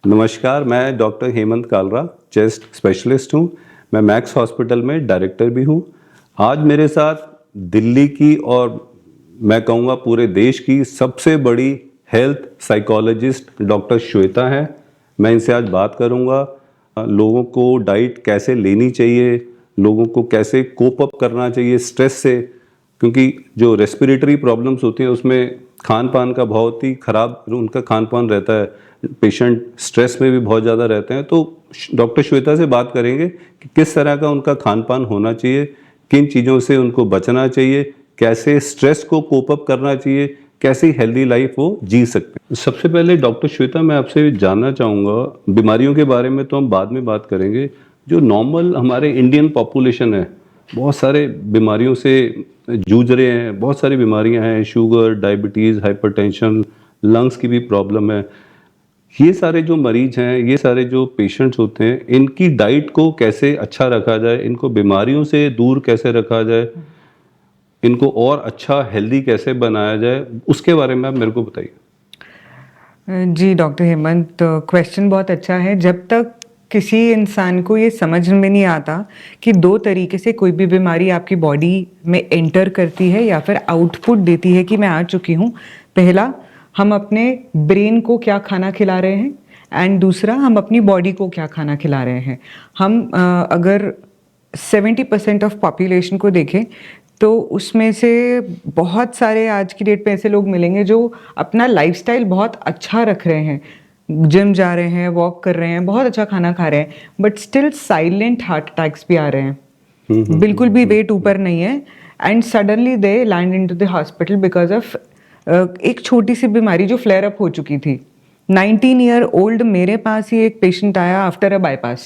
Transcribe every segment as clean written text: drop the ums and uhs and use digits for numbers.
नमस्कार, मैं doctor Hemant Kalra, chest specialist हूँ। मैं मैक्स हॉस्पिटल में डायरेक्टर भी हूँ। आज मेरे साथ दिल्ली की और मैं कहूँगा पूरे देश की सबसे बड़ी हेल्थ साइकोलॉजिस्ट डॉक्टर श्वेता हैं। मैं इनसे आज बात करूँगा लोगों को डाइट कैसे लेनी चाहिए, लोगों को कैसे कोप अप करना चाहिए स्ट्रेस से, क्योंकि जो रेस्पिरेटरी प्रॉब्लम्स होती हैं उसमें खान पान का बहुत ही ख़राब उनका खान पान रहता है। पेशेंट स्ट्रेस में भी बहुत ज़्यादा रहते हैं। तो डॉक्टर श्वेता से बात करेंगे कि किस तरह का उनका खान पान होना चाहिए, किन चीज़ों से उनको बचना चाहिए, कैसे स्ट्रेस को कोप अप करना चाहिए, कैसी हेल्दी लाइफ वो जी सकते हैं। सबसे पहले डॉक्टर श्वेता, मैं आपसे जानना चाहूँगा, बीमारियों के बारे में तो हम बाद में बात करेंगे। जो नॉर्मल हमारे इंडियन पॉपुलेशन है, बहुत सारे बीमारियों से जूझ रहे हैं, बहुत सारी बीमारियां हैं, शुगर, डायबिटीज़, हाइपरटेंशन, लंग्स की भी प्रॉब्लम है। ये सारे जो मरीज हैं, ये सारे जो पेशेंट्स होते हैं, इनकी डाइट को कैसे अच्छा रखा जाए, इनको बीमारियों से दूर कैसे रखा जाए, इनको और अच्छा हेल्दी कैसे बनाया जाए, उसके बारे में आप मेरे को बताइए। जी डॉक्टर हेमंत, क्वेश्चन बहुत अच्छा है। जब तक किसी इंसान को ये समझ में नहीं आता कि दो तरीके से कोई भी बीमारी आपकी बॉडी में एंटर करती है या फिर आउटपुट देती है कि मैं आ चुकी हूँ। पहला, हम अपने ब्रेन को क्या खाना खिला रहे हैं, एंड दूसरा, हम अपनी बॉडी को क्या खाना खिला रहे हैं। हम अगर 70% ऑफ पॉपुलेशन को देखें तो उसमें से बहुत सारे आज की डेट पे ऐसे लोग मिलेंगे जो अपना लाइफस्टाइल बहुत अच्छा रख रहे हैं, जिम जा रहे हैं, वॉक कर रहे हैं, बहुत अच्छा खाना खा रहे हैं, but still silent heart attacks भी आ रहे हैं। बिल्कुल भी वेट ऊपर नहीं है, and suddenly they land into the hospital because of एक छोटी सी बीमारी जो फ्लेयर अप हो चुकी थी। 19 ईयर ओल्ड मेरे पास ही एक पेशेंट आया आफ्टर अ बाईपास।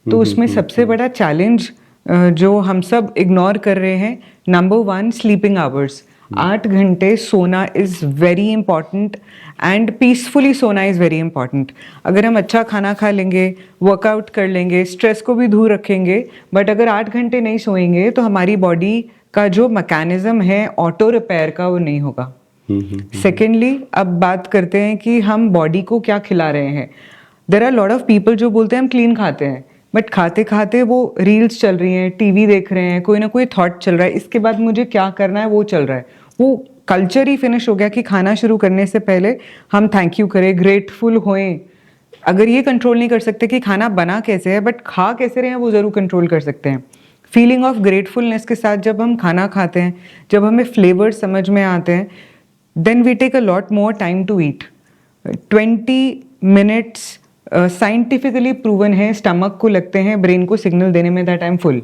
तो उसमें सबसे बड़ा चैलेंज जो हम सब इग्नोर कर रहे हैं, नंबर 1, स्लीपिंग आवर्स। 8 घंटे सोना is very important, and peacefully सोना इज़ वेरी इंपॉर्टेंट। अगर हम अच्छा खाना खा लेंगे, वर्कआउट कर लेंगे, स्ट्रेस को भी दूर रखेंगे, बट अगर 8 घंटे नहीं सोएंगे तो हमारी बॉडी का जो मैकेनिज्म है ऑटो रिपेयर का, वो नहीं होगा। सेकेंडली, अब बात करते हैं कि हम बॉडी को क्या खिला रहे हैं। There are lot of people जो बोलते हैं हम क्लीन खाते हैं, बट खाते खाते वो रील्स चल रही हैं, टीवी देख रहे हैं, कोई ना कोई थॉट चल रहा है, इसके बाद मुझे क्या करना है वो चल रहा है। वो कल्चर ही फिनिश हो गया कि खाना शुरू करने से पहले हम थैंक यू करें, ग्रेटफुल होएं। अगर ये कंट्रोल नहीं कर सकते कि खाना बना कैसे है, बट खा कैसे रहे हैं, वो ज़रूर कंट्रोल कर सकते हैं। फीलिंग ऑफ ग्रेटफुलनेस के साथ जब हम खाना खाते हैं, जब हमें फ्लेवर समझ में आते हैं, then we take a lot more time to eat. 20 minutes scientifically proven है, स्टमक को लगते हैं ब्रेन को सिग्नल देने में दैट आई एम फुल।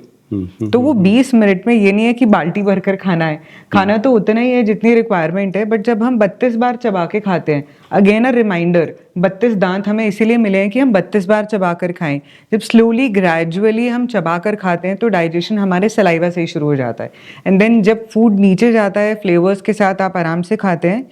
तो वो 20 मिनट में ये नहीं है कि बाल्टी भरकर खाना है, खाना तो उतना ही है जितनी रिक्वायरमेंट है, बट जब हम 32 बार चबा के खाते हैं, अगेन अ रिमाइंडर, 32 दांत हमें इसीलिए मिले हैं कि हम 32 बार चबा कर खाएं। जब स्लोली ग्रेजुअली हम चबा कर खाते हैं तो डाइजेशन हमारे सलाइवा से ही शुरू हो जाता है, एंड देन जब फूड नीचे जाता है, फ्लेवर्स के साथ आप आराम से खाते हैं,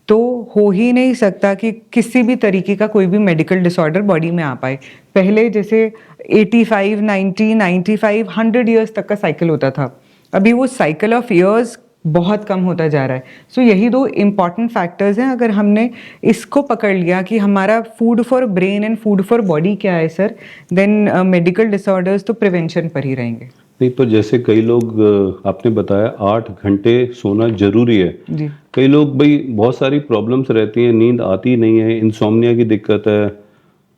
तो हो ही नहीं सकता कि किसी भी तरीके का कोई भी मेडिकल डिसऑर्डर बॉडी में आ पाए। पहले जैसे 85, 90, 95, 100 ईयर्स तक का साइकिल होता था, अभी वो साइकिल ऑफ ईयर्स बहुत कम होता जा रहा है। सो यही दो इम्पॉर्टेंट फैक्टर्स हैं। अगर हमने इसको पकड़ लिया कि हमारा food for brain and food for body क्या है सर, देन मेडिकल डिसऑर्डर्स तो प्रिवेंशन पर ही रहेंगे। नहीं तो जैसे कई लोग, आपने बताया 8 घंटे सोना जरूरी है जी। कई लोग, भाई बहुत सारी प्रॉब्लम्स रहती हैं, नींद आती नहीं है, इंसोम्निया की दिक्कत है,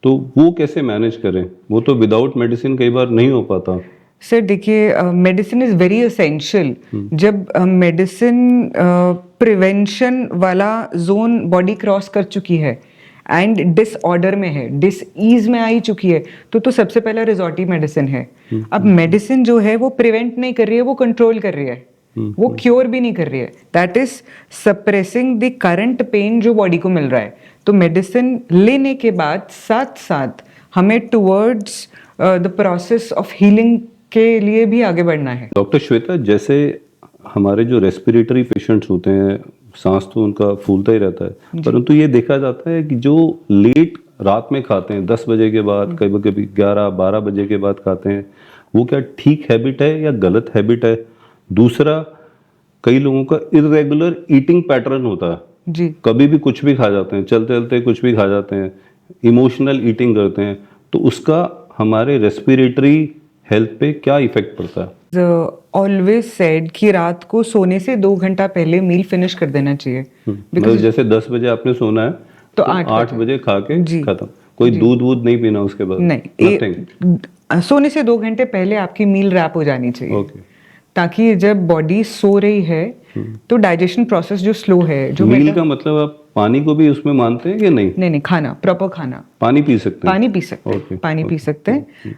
तो वो कैसे मैनेज करें? वो तो विदाउट मेडिसिन कई बार नहीं हो पाता। सर देखिए, मेडिसिन इज़ वेरी एसेंशियल। जब मेडिसिन प्रिवेंशन वाला जोन बॉडी क्रॉस कर चुकी है एंड डिसऑर्डर में है, डिसईज में आई चुकी है, तो सबसे पहला रिजॉर्ट ही मेडिसिन है। अब मेडिसिन जो है वो प्रिवेंट नहीं कर रही है, वो कंट्रोल कर रही है, वो क्योर भी नहीं कर रही है। That is suppressing the current pain जो बॉडी को मिल रहा है। तो मेडिसिन लेने के बाद साथ साथ हमें towards the process of healing के लिए भी आगे बढ़ना है। डॉक्टर श्वेता, जैसे हमारे जो रेस्पिरेटरी पेशेंट्स होते हैं, सांस तो उनका फूलता ही रहता है, परंतु ये देखा जाता है कि जो लेट रात में खाते हैं, 10 बजे के बाद, कभी कभी 11-12 बजे के बाद खाते हैं, वो क्या ठीक हैबिट है या गलत हैबिट है? दूसरा, कई लोगों का इर्रेगुलर ईटिंग पैटर्न होता है जी, कभी भी कुछ भी खा जाते हैं, चलते चलते कुछ भी खा जाते हैं, इमोशनल ईटिंग करते हैं, तो उसका हमारे रेस्पिरेटरी हेल्थ पे क्या इफेक्ट पड़ता है? ऑलवेज सेड कि रात को सोने से 2 घंटा पहले मील फिनिश कर देना चाहिए। मतलब जैसे 10 बजे आपने सोना है तो तो 8 बजे खा के खत्म, कोई दूध वूध नहीं पीना उसके बाद? नहीं, सोने से 2 घंटे पहले आपकी मील रैप हो जानी चाहिए। ओके। ताकि जब बॉडी सो रही है तो डाइजेशन प्रोसेस जो स्लो है, जो मील का मतलब आप पानी को भी उसमें मानते हैं कि नहीं? नहीं, खाना, प्रॉपर खाना। पानी पी सकते हैं? पानी पी सकते हैं, ओके, पानी पी सकते हैं।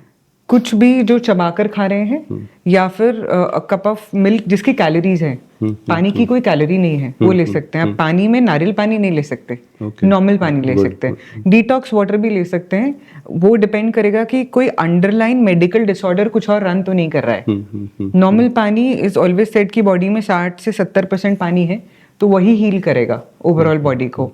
कुछ भी जो चबाकर खा रहे हैं या फिर कप ऑफ मिल्क जिसकी कैलोरीज है, पानी की कोई कैलोरी नहीं है, वो ले सकते हैं। आप पानी में नारियल पानी नहीं ले सकते, नॉर्मल पानी ले सकते हैं। डिटॉक्स वाटर भी ले सकते हैं। वो डिपेंड करेगा कि कोई अंडरलाइन मेडिकल डिसऑर्डर कुछ और रन तो नहीं कर रहा है। नॉर्मल पानी इज ऑलवेज सेड कि बॉडी में 60 से 70% पानी है, तो वही हील करेगा ओवरऑल बॉडी को।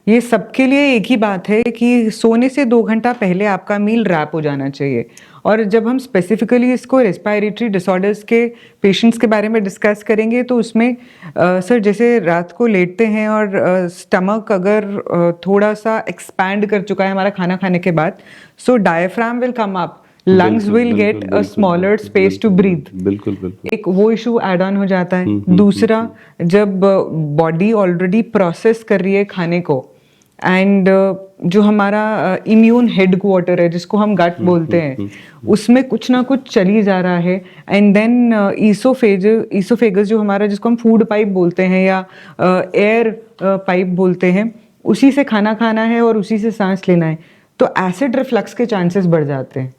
ये सबके लिए एक ही बात है कि सोने से 2 घंटा पहले आपका मील रैप हो जाना चाहिए। और जब हम स्पेसिफिकली इसको रेस्पिरेटरी डिसऑर्डर्स के पेशेंट्स के बारे में डिस्कस करेंगे तो उसमें सर जैसे रात को लेटते हैं और स्टमक अगर थोड़ा सा एक्सपैंड कर चुका है हमारा खाना खाने के बाद, so diaphragm will come up, lungs will get a smaller space to breathe. बिल्कुल। एक वो इशू ऐड ऑन हो जाता है। दूसरा, जब बॉडी ऑलरेडी प्रोसेस कर रही है खाने को एंड जो हमारा इम्यून हेडक्वार्टर है जिसको हम गट बोलते हैं, उसमें कुछ ना कुछ चली जा रहा है। एंड देन ईसोफेगस जो हमारा, जिसको हम फूड पाइप बोलते हैं या एयर पाइप बोलते हैं, उसी से खाना खाना है और उसी से सांस लेना है, तो एसिड रिफ्लक्स के चांसेस बढ़ जाते हैं।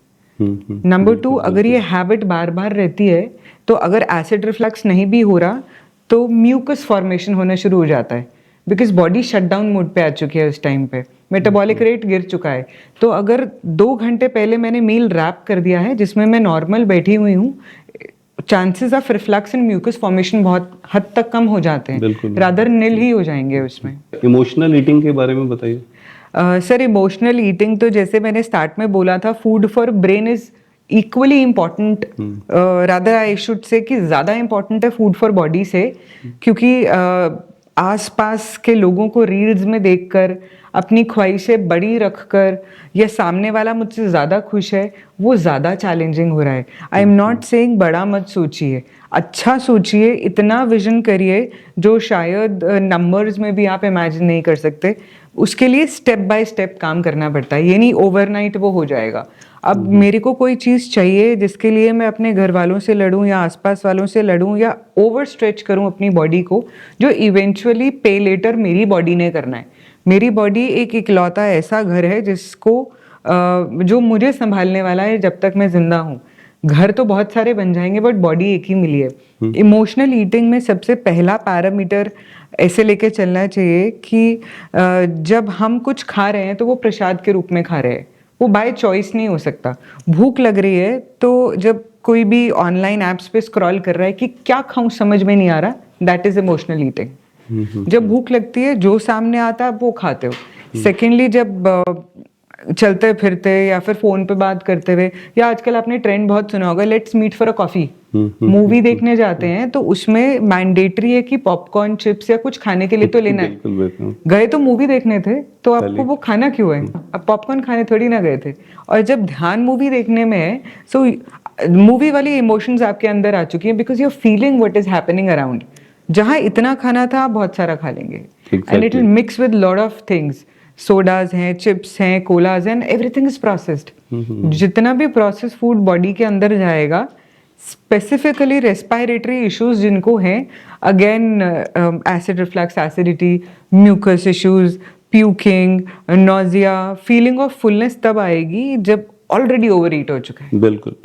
नंबर 2, अगर ये हैबिट बार बार रहती है तो अगर एसिड रिफ्लक्स नहीं भी हो रहा तो म्यूकस फॉर्मेशन होना शुरू हो जाता है, बिकॉज बॉडी शटडाउन मोड पे आ चुकी है उस टाइम पे, मेटाबॉलिक रेट गिर चुका है। तो अगर 2 घंटे पहले मैंने मील रैप कर दिया है जिसमें मैं नॉर्मल बैठी हुई हूँ, chances of reflux and mucus formation बहुत हद तक कम हो जाते हैं, रादर निल ही हो जाएंगे उसमें। इमोशनल ईटिंग के बारे में बताइए। सर इमोशनल ईटिंग तो जैसे मैंने स्टार्ट में बोला था, food for brain is equally important, rather I should say कि ज़्यादा इम्पॉर्टेंट है फूड फॉर बॉडी से, क्योंकि आसपास के लोगों को रील्स में देखकर अपनी ख्वाहिशें बड़ी रखकर या सामने वाला मुझसे ज़्यादा खुश है, वो ज़्यादा चैलेंजिंग हो रहा है। आई एम नॉट सेइंग बड़ा मत सोचिए, अच्छा सोचिए, इतना विजन करिए जो शायद नंबर्स में भी आप इमेजिन नहीं कर सकते। उसके लिए स्टेप बाय स्टेप काम करना पड़ता है, ये नहीं ओवरनाइट वो हो जाएगा। अब मेरे को कोई चीज़ चाहिए जिसके लिए मैं अपने घर वालों से लड़ूं या आसपास वालों से लड़ूं या ओवर स्ट्रेच करूं अपनी बॉडी को, जो इवेंचुअली पे लेटर मेरी बॉडी ने करना है। मेरी बॉडी एक इकलौता ऐसा घर है जिसको जो मुझे संभालने वाला है जब तक मैं जिंदा हूँ। घर तो बहुत सारे बन जाएंगे बट बॉडी एक ही मिली है। इमोशनल ईटिंग में सबसे पहला पैरामीटर ऐसे लेके चलना चाहिए कि जब हम कुछ खा रहे हैं तो वो प्रसाद के रूप में खा रहे हैं, वो बाय चॉइस नहीं हो सकता। भूख लग रही है तो जब कोई भी ऑनलाइन ऐप्स पे स्क्रॉल कर रहा है कि क्या खाऊं समझ में नहीं आ रहा, दैट इज इमोशनल ईटिंग। जब भूख लगती है जो सामने आता है वो खाते हो। सेकेंडली, जब चलते फिरते या फिर फोन पे बात करते हुए, या आजकल आपने ट्रेंड बहुत सुना होगा, let's meet for a coffee, movie देखने जाते हैं तो उसमें मैंडेटरी है कि पॉपकॉर्न चिप्स या कुछ खाने के लिए तो लेना है। गए तो मूवी देखने थे तो आपको वो खाना क्यों है, अब पॉपकॉर्न खाने थोड़ी ना गए थे। और जब ध्यान मूवी देखने में है, सो मूवी वाली इमोशंस आपके अंदर आ चुकी हैं because you are feeling what is happening around. जहां इतना खाना था आप बहुत सारा खा लेंगे and it will mix with lot of things. Sodas हैं, चिप्स हैं, कोलाज हैं, एवरीथिंग इज प्रोसेस्ड। जितना भी प्रोसेस फूड बॉडी के अंदर जाएगा, स्पेसिफिकली रेस्पिरेटरी इश्यूज जिनको हैं, again acid reflux, acidity, mucus issues, puking, nausea, feeling of fullness तब आएगी जब ऑलरेडी ओवर ईट हो चुका है। बिल्कुल।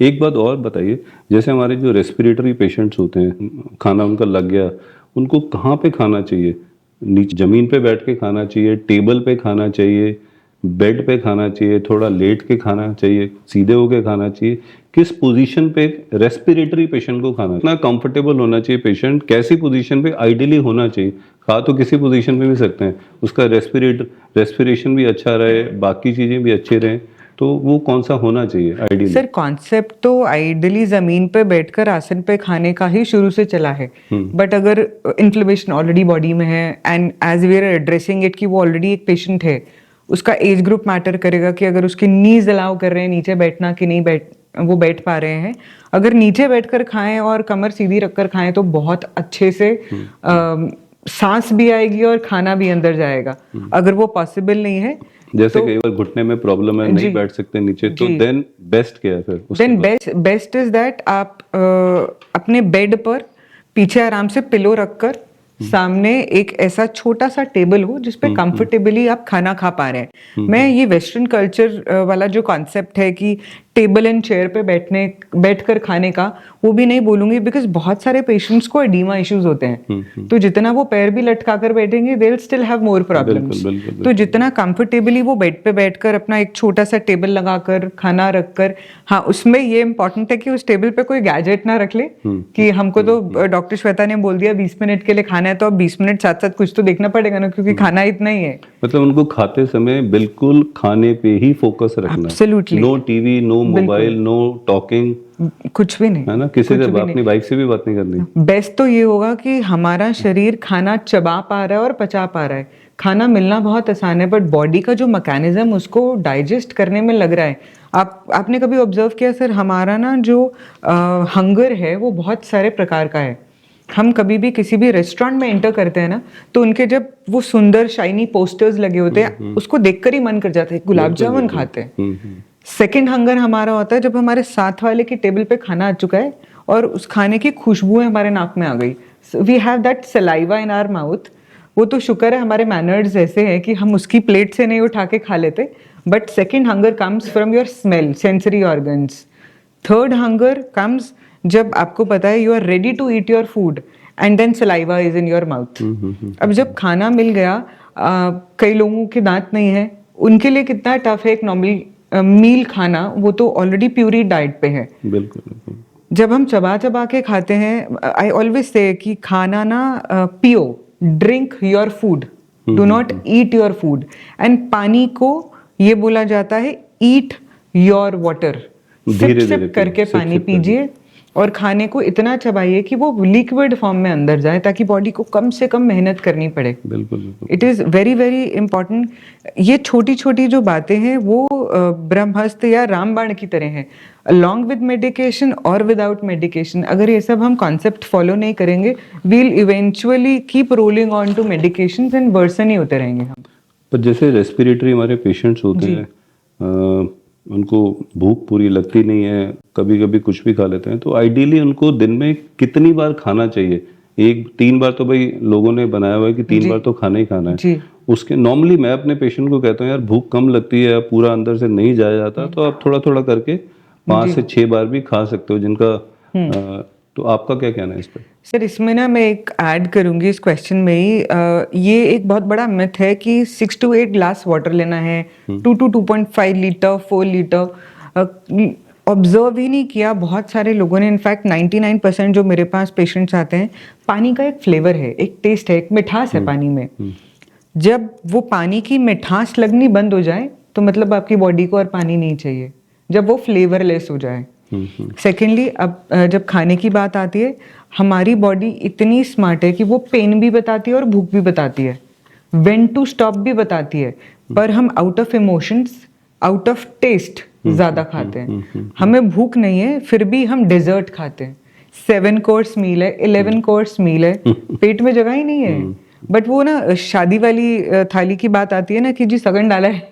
एक बात और बताइए, जैसे हमारे जो रेस्पिरेटरी पेशेंट्स होते हैं, खाना उनका लग गया, उनको कहाँ पे खाना चाहिए? नीचे जमीन पे बैठ के खाना चाहिए, टेबल पे खाना चाहिए, बेड पे खाना चाहिए, थोड़ा लेट के खाना चाहिए, सीधे होके खाना चाहिए? किस पोजीशन पे रेस्पिरेटरी पेशेंट को खाना, इतना कंफर्टेबल होना चाहिए पेशेंट, कैसी पोजीशन पे आइडियली होना चाहिए? खा तो किसी पोजीशन पे भी सकते हैं, उसका रेस्पिरेशन भी अच्छा रहे, बाकी चीजें भी अच्छी रहें, तो वो कौन सा होना चाहिए आइडियली? सर कॉन्सेप्ट तो आइडियली जमीन पे बैठकर आसन पे खाने का ही शुरू से चला है, बट अगर इन्फ्लेमेशन ऑलरेडी बॉडी में है and as we are addressing it कि वो ऑलरेडी एक पेशेंट है, उसका एज ग्रुप मैटर करेगा कि अगर उसकी नीज अलाउ कर रहे हैं नीचे बैठना कि नहीं वो बैठ पा रहे हैं। अगर नीचे बैठकर खाएं और कमर सीधी रखकर खाएं तो बहुत अच्छे से सांस भी आएगी और खाना भी अंदर जाएगा। अगर वो पॉसिबल नहीं है, जैसे कई बार घुटने में प्रॉब्लम है, नहीं बैठ सकते नीचे, तो देन बेस्ट क्या है फिर? देन बेस्ट इज दैट आप अपने बेड पर पीछे आराम से पिलो रखकर सामने एक ऐसा छोटा सा टेबल हो जिसपे कंफर्टेबली आप खाना खा पा रहे हैं। मैं ये वेस्टर्न कल्चर वाला जो कॉन्सेप्ट है कि टेबल एंड चेयर पे बैठकर खाने का, वो भी नहीं बोलूंगी, बिकॉज बहुत सारे पेशेंट्स को एडीमा इश्यूज होते हैं। तो जितना वो पैर भी लटका कर बैठेंगे they will still have more problems. तो जितना कंफर्टेबली वो बेड पे बैठकर अपना एक छोटा सा टेबल लगाकर खाना रखकर, हाँ उसमें ये इंपॉर्टेंट है कि उस टेबल पे कोई गैजेट ना रख ले कि हमको तो डॉक्टर श्वेता ने बोल दिया 20 मिनट के लिए खाना है, तो अब 20 मिनट साथ साथ कुछ तो देखना पड़ेगा ना, क्योंकि खाना इतना ही है। मतलब उनको खाते समय बिल्कुल खाने पे ही फोकस रखना। Absolutely. No TV, no mobile, no talking, कुछ भी नहीं, है ना? किसी से अपनी वाइफ से भी बात नहीं करनी। बेस्ट तो ये होगा कि हमारा शरीर खाना चबा पा रहा है और पचा पा रहा है। खाना मिलना बहुत आसान है, बट बॉडी का जो मैकेनिज्म उसको डाइजेस्ट करने में लग रहा है। आपने कभी ऑब्जर्व किया सर, हमारा ना जो हंगर है वो बहुत सारे प्रकार का है। हम कभी भी किसी भी रेस्टोरेंट में एंटर करते हैं ना, तो उनके जब वो सुंदर शाइनी पोस्टर्स लगे होते हैं उसको देखकर ही मन कर जाता है गुलाब जामुन खाते हैं। सेकंड हंगर हमारा होता है जब हमारे साथ वाले की टेबल पे खाना आ चुका है और उस खाने की खुशबुएं हमारे नाक में आ गई। We have that saliva in our mouth. वो तो शुक्र है हमारे मैनर्स ऐसे हैं कि हम उसकी प्लेट से नहीं उठा के खा लेते, but second hunger comes from your smell, sensory organs. Third hunger comes जब आपको पता है you are ready to eat your food and then saliva is in your mouth. अब जब खाना मिल गया, कई लोगों के दांत नहीं है, उनके लिए कितना टफ है एक नॉर्मल मील खाना, वो तो ऑलरेडी प्यूरी डाइट पे है। बिल्कुल बिल्कुल। जब हम चबा चबा के खाते हैं, आई ऑलवेज से कि खाना ना पियो, drink your food, do not eat your food. And पानी को ये बोला जाता है eat your water, sip sip करके पानी पीजिए और खाने को इतना चबाइए कि वो लिक्विड फॉर्म में अंदर जाए ताकि बॉडी को कम से कम मेहनत करनी पड़े। बिल्कुल बिल्कुल। It is very very important. ये छोटी छोटी जो बातें हैं वो ब्रह्मास्त्र या रामबाण की तरह हैं, अलॉन्ग विद मेडिकेशन और विदाउट मेडिकेशन। अगर ये सब हम कॉन्सेप्ट फॉलो नहीं करेंगे, we'll eventually keep rolling on to medication and worsen ही होते रहेंगे हम। पर जैसे रेस्पिरेटरी हमारे पेशेंट्स होते हैं, उनको भूख पूरी लगती नहीं है, कभी कभी कुछ भी खा लेते हैं, तो आइडियली उनको दिन में कितनी बार खाना चाहिए? 3 बार तो भाई लोगों ने बनाया हुआ है कि 3 बार तो खाना ही खाना है। उसके नॉर्मली मैं अपने पेशेंट को कहता हूँ यार भूख कम लगती है, पूरा अंदर से नहीं जाया जाता, तो आप थोड़ा थोड़ा करके 5 से 6 बार भी खा सकते हो जिनका। तो आपका क्या कहना है इस पर? सर इसमें ना मैं एक ऐड करूंगी इस क्वेश्चन में ही, ये एक बहुत बड़ा मिथ है कि 6 to 8 ग्लास वाटर लेना है, 2 to 2.5 लीटर, 4 लीटर। ऑब्जर्व ही नहीं किया बहुत सारे लोगों ने, इनफैक्ट 99% जो मेरे पास पेशेंट्स आते हैं, पानी का एक फ्लेवर है, एक टेस्ट है, एक मिठास है पानी में। जब वो पानी की मिठास लगनी बंद हो जाए तो मतलब आपकी बॉडी को और पानी नहीं चाहिए, जब वो फ्लेवरलेस हो जाए। सेकेंडली, अब जब खाने की बात आती है, हमारी बॉडी इतनी स्मार्ट है कि वो पेन भी बताती है और भूख भी बताती है, व्हेन टू स्टॉप भी बताती है, पर हम out of emotions, out of taste ज्यादा खाते हैं। हमें भूख नहीं है फिर भी हम डेजर्ट खाते हैं, 7 कोर्स मील है, 11 कोर्स मील है, पेट में जगह ही नहीं है। बट वो ना शादी वाली थाली की बात आती है ना कि जी सगन डाला है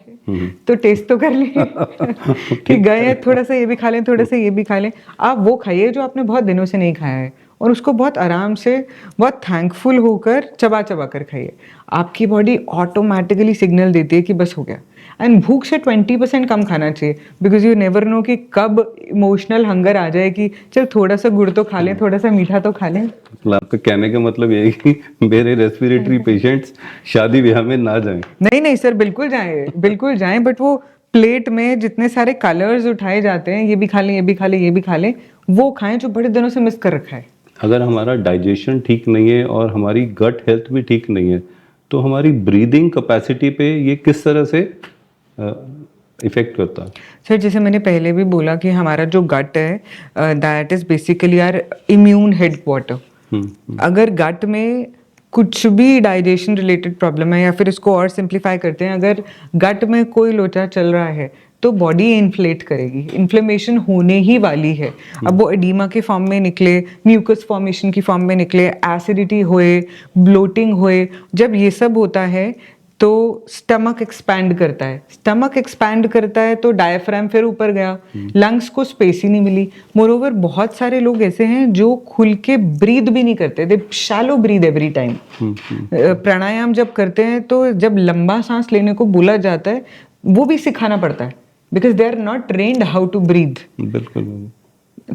तो टेस्ट तो कर लें कि गए हैं, थोड़ा सा ये भी खा लें, थोड़ा सा ये भी खा लें। आप वो खाइए जो आपने बहुत दिनों से नहीं खाया है और उसको बहुत आराम से, बहुत थैंकफुल होकर चबा चबा कर खाइए। आपकी बॉडी ऑटोमेटिकली सिग्नल देती है कि बस हो गया। एंड भूख से 20% कम खाना चाहिए, बिकॉज यू नेवर नो कि कब इमोशनल हंगर आ जाए कि चल थोड़ा सा गुड़ तो खा लें, थोड़ा सा मीठा तो खा लें। आपका कहने का मतलब ये है कि मेरे रेस्पिरेटरी पेशेंट्स शादी ब्याह में ना जाएं? नहीं नहीं सर, बिल्कुल जाएं, बिल्कुल जाएं, बट वो प्लेट में जितने सारे कलर्स उठाए जाते हैं, ये भी खा लें, ये भी खा लें, ये भी खा लें, वो खाएं जो बड़े दिनों से मिस कर रखा है। अगर हमारा डाइजेशन ठीक नहीं है और हमारी गट हेल्थ भी ठीक नहीं है, तो हमारी ब्रीदिंग कैपेसिटी पे ये किस तरह से इफेक्ट करता है? सर जैसे मैंने पहले भी बोला कि हमारा जो गट है that is basically our immune headquarter. अगर गट में कुछ भी डाइजेशन रिलेटेड प्रॉब्लम है, या फिर इसको और सिंप्लीफाई करते हैं, अगर गट में कोई लोचा चल रहा है तो बॉडी इन्फ्लेट करेगी, इन्फ्लेमेशन होने ही वाली है। अब वो एडीमा के फॉर्म में निकले, म्यूकस फॉर्मेशन की फॉर्म में निकले, एसिडिटी होए, ब्लोटिंग होए, जब ये सब होता है तो स्टमक एक्सपैंड करता है। स्टमक एक्सपैंड करता है तो डायफ्राम फिर ऊपर गया, लंग्स को स्पेस ही नहीं मिली। मोरोवर बहुत सारे लोग ऐसे हैं जो खुल के ब्रीद भी नहीं करते, दे शैलो ब्रीद एवरी टाइम। प्राणायाम जब करते हैं तो जब लंबा सांस लेने को बोला जाता है वो भी सिखाना पड़ता है, because they are not trained how to breathe. बिल्कुल।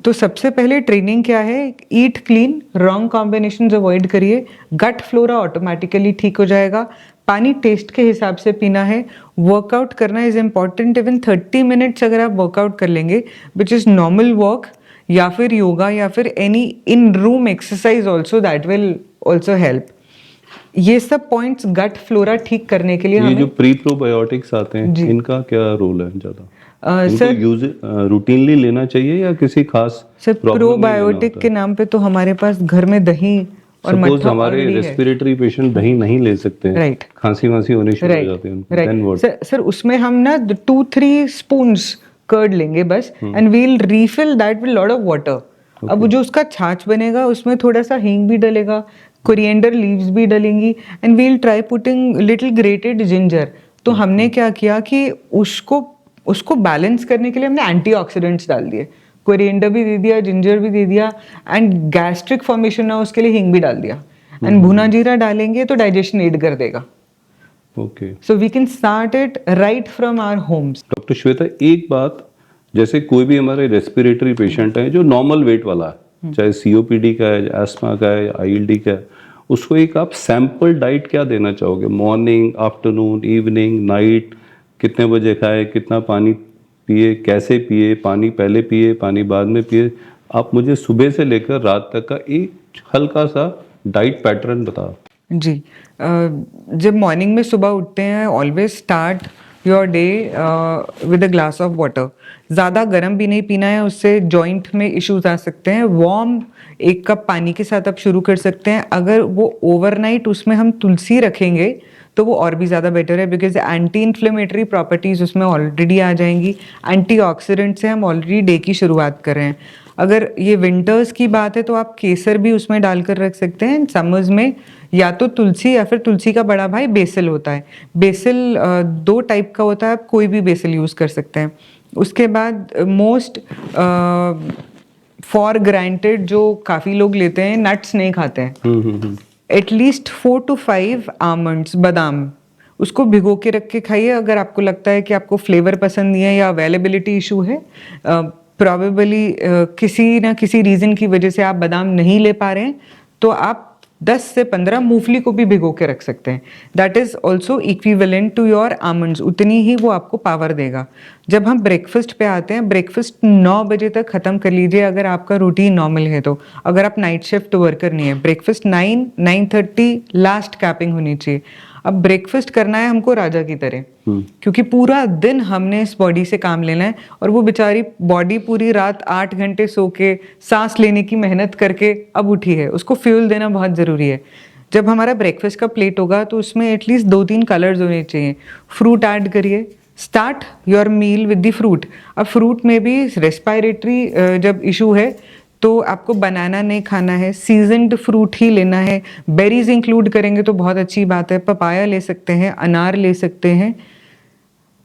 तो सबसे पहले ट्रेनिंग क्या है, eat clean, wrong combinations avoid करिए, गट फ्लोरा ऑटोमेटिकली ठीक हो जाएगा। पानी टेस्ट के हिसाब से पीना है। वर्कआउट करना इज इम्पॉर्टेंट, इवन 30 मिनट्स अगर आप वर्कआउट कर लेंगे, विच इज नॉर्मल वॉक या फिर योगा या फिर any in room exercise also, that will also help. ये सब पॉइंट्स गट फ्लोरा ठीक करने के लिए ये हमें जो प्री प्रोबायोटिक्स आते हैं इनका क्या रोल है ज्यादा? सर यूज रूटीनली लेना चाहिए या किसी खास सर प्रॉब्लम में लेना प्रोबायोटिक होता के नाम पे तो हमारे पास घर में दही और सपोज मट्ठा हमारे already है। रेस्पिरेटरी पेशेंट दही नहीं ले सकते हैं, Right. खांसी वांसी होनी शुरू हो जाती है उनको, then what? सर उसमें हम ना 2-3 स्पून्स कर्ड लेंगे बस, and we'll refill that with lot of water. अब जो उसका छाछ बनेगा उसमें थोड़ा सा हींग भी डलेगा, कोरिएंडर लीव्स भी डलेंगी, and we'll try putting little grated ginger. तो हमने क्या किया कि उसको बैलेंस करने के लिए हमने एंटीऑक्सीडेंट्स डाल दिए, कोरिएंडर भी दे दिया, जिंजर भी दे दिया, एंड गैस्ट्रिक फॉर्मेशन ना उसके लिए हींग भी डाल दिया, एंड भुना जीरा डालेंगे तो डाइजेशन एड कर देगा। Okay. So we can start it right from our homes. Doctor Shweta, एक बात, जैसे कोई भी हमारे रेस्पिरेटरी पेशेंट है जो नॉर्मल वेट वाला है, चाहे सीओपीडी का है, एस्मा का है, आईएलडी का है, उसको एक आप सैंपल डाइट क्या देना चाहोगे? मॉर्निंग, आफ्टरनून, इवनिंग, नाइट, कितने बजे खाए, कितना पानी पिए, कैसे पिए, पानी पहले पिए, पानी बाद में पिए? आप मुझे सुबह से लेकर रात तक का एक हल्का सा डाइट पैटर्न बताओ। जी, जब मॉर्निंग में सुबह उठते हैं, always start your day with a glass of water. ज़्यादा गर्म भी नहीं पीना है, उससे जॉइंट में इश्यूज आ सकते हैं। वार्म 1 कप पानी के साथ आप शुरू कर सकते हैं। अगर वो ओवरनाइट उसमें हम तुलसी रखेंगे तो वो और भी ज़्यादा बेटर है, बिकॉज एंटी इन्फ्लेमेटरी प्रॉपर्टीज़ उसमें ऑलरेडी आ जाएंगी। एंटीऑक्सीडेंट से हम ऑलरेडी डे की शुरुआत कर रहे हैं। अगर ये विंटर्स की बात है तो आप केसर भी उसमें डालकर रख सकते हैं। समर्स में या तो तुलसी या फिर तुलसी का बड़ा भाई बेसिल होता है। बेसिल 2 टाइप का होता है, आप कोई भी बेसिल यूज़ कर सकते हैं। उसके बाद मोस्ट फॉर ग्रांटेड जो काफ़ी लोग लेते हैं, नट्स नहीं खाते हैं। एटलीस्ट 4 to 5 आमंड्स, बादाम, उसको भिगो के रख के खाइए। अगर आपको लगता है कि आपको फ्लेवर पसंद नहीं है या अवेलेबिलिटी इशू है, प्रॉबेबली किसी ना किसी रीज़न की वजह से आप बादाम नहीं ले पा रहे हैं, तो आप 10 से 15 मूंगफली को भी भिगो के रख सकते हैं। That is also equivalent to your almonds, उतनी ही वो आपको पावर देगा। जब हम ब्रेकफास्ट पे आते हैं, ब्रेकफास्ट 9 बजे तक ख़त्म कर लीजिए अगर आपका रूटीन नॉर्मल है तो। अगर आप नाइट शिफ्ट वर्कर नहीं है, ब्रेकफास्ट 9-9:30 लास्ट कैपिंग होनी चाहिए। अब ब्रेकफास्ट करना है हमको राजा की तरह, क्योंकि पूरा दिन हमने इस बॉडी से काम लेना है, और वो बेचारी बॉडी पूरी रात 8 घंटे सो के सांस लेने की मेहनत करके अब उठी है, उसको फ्यूल देना बहुत ज़रूरी है। जब हमारा ब्रेकफास्ट का प्लेट होगा तो उसमें एटलीस्ट 2-3 कलर्स होने चाहिए। फ्रूट ऐड करिए, start your meal with the fruit. अब फ्रूट में भी रेस्पिरेटरी जब इशू है तो आपको बनाना नहीं खाना है, सीजनड फ्रूट ही लेना है। बेरीज इंक्लूड करेंगे तो बहुत अच्छी बात है, पपाया ले सकते हैं, अनार ले सकते हैं।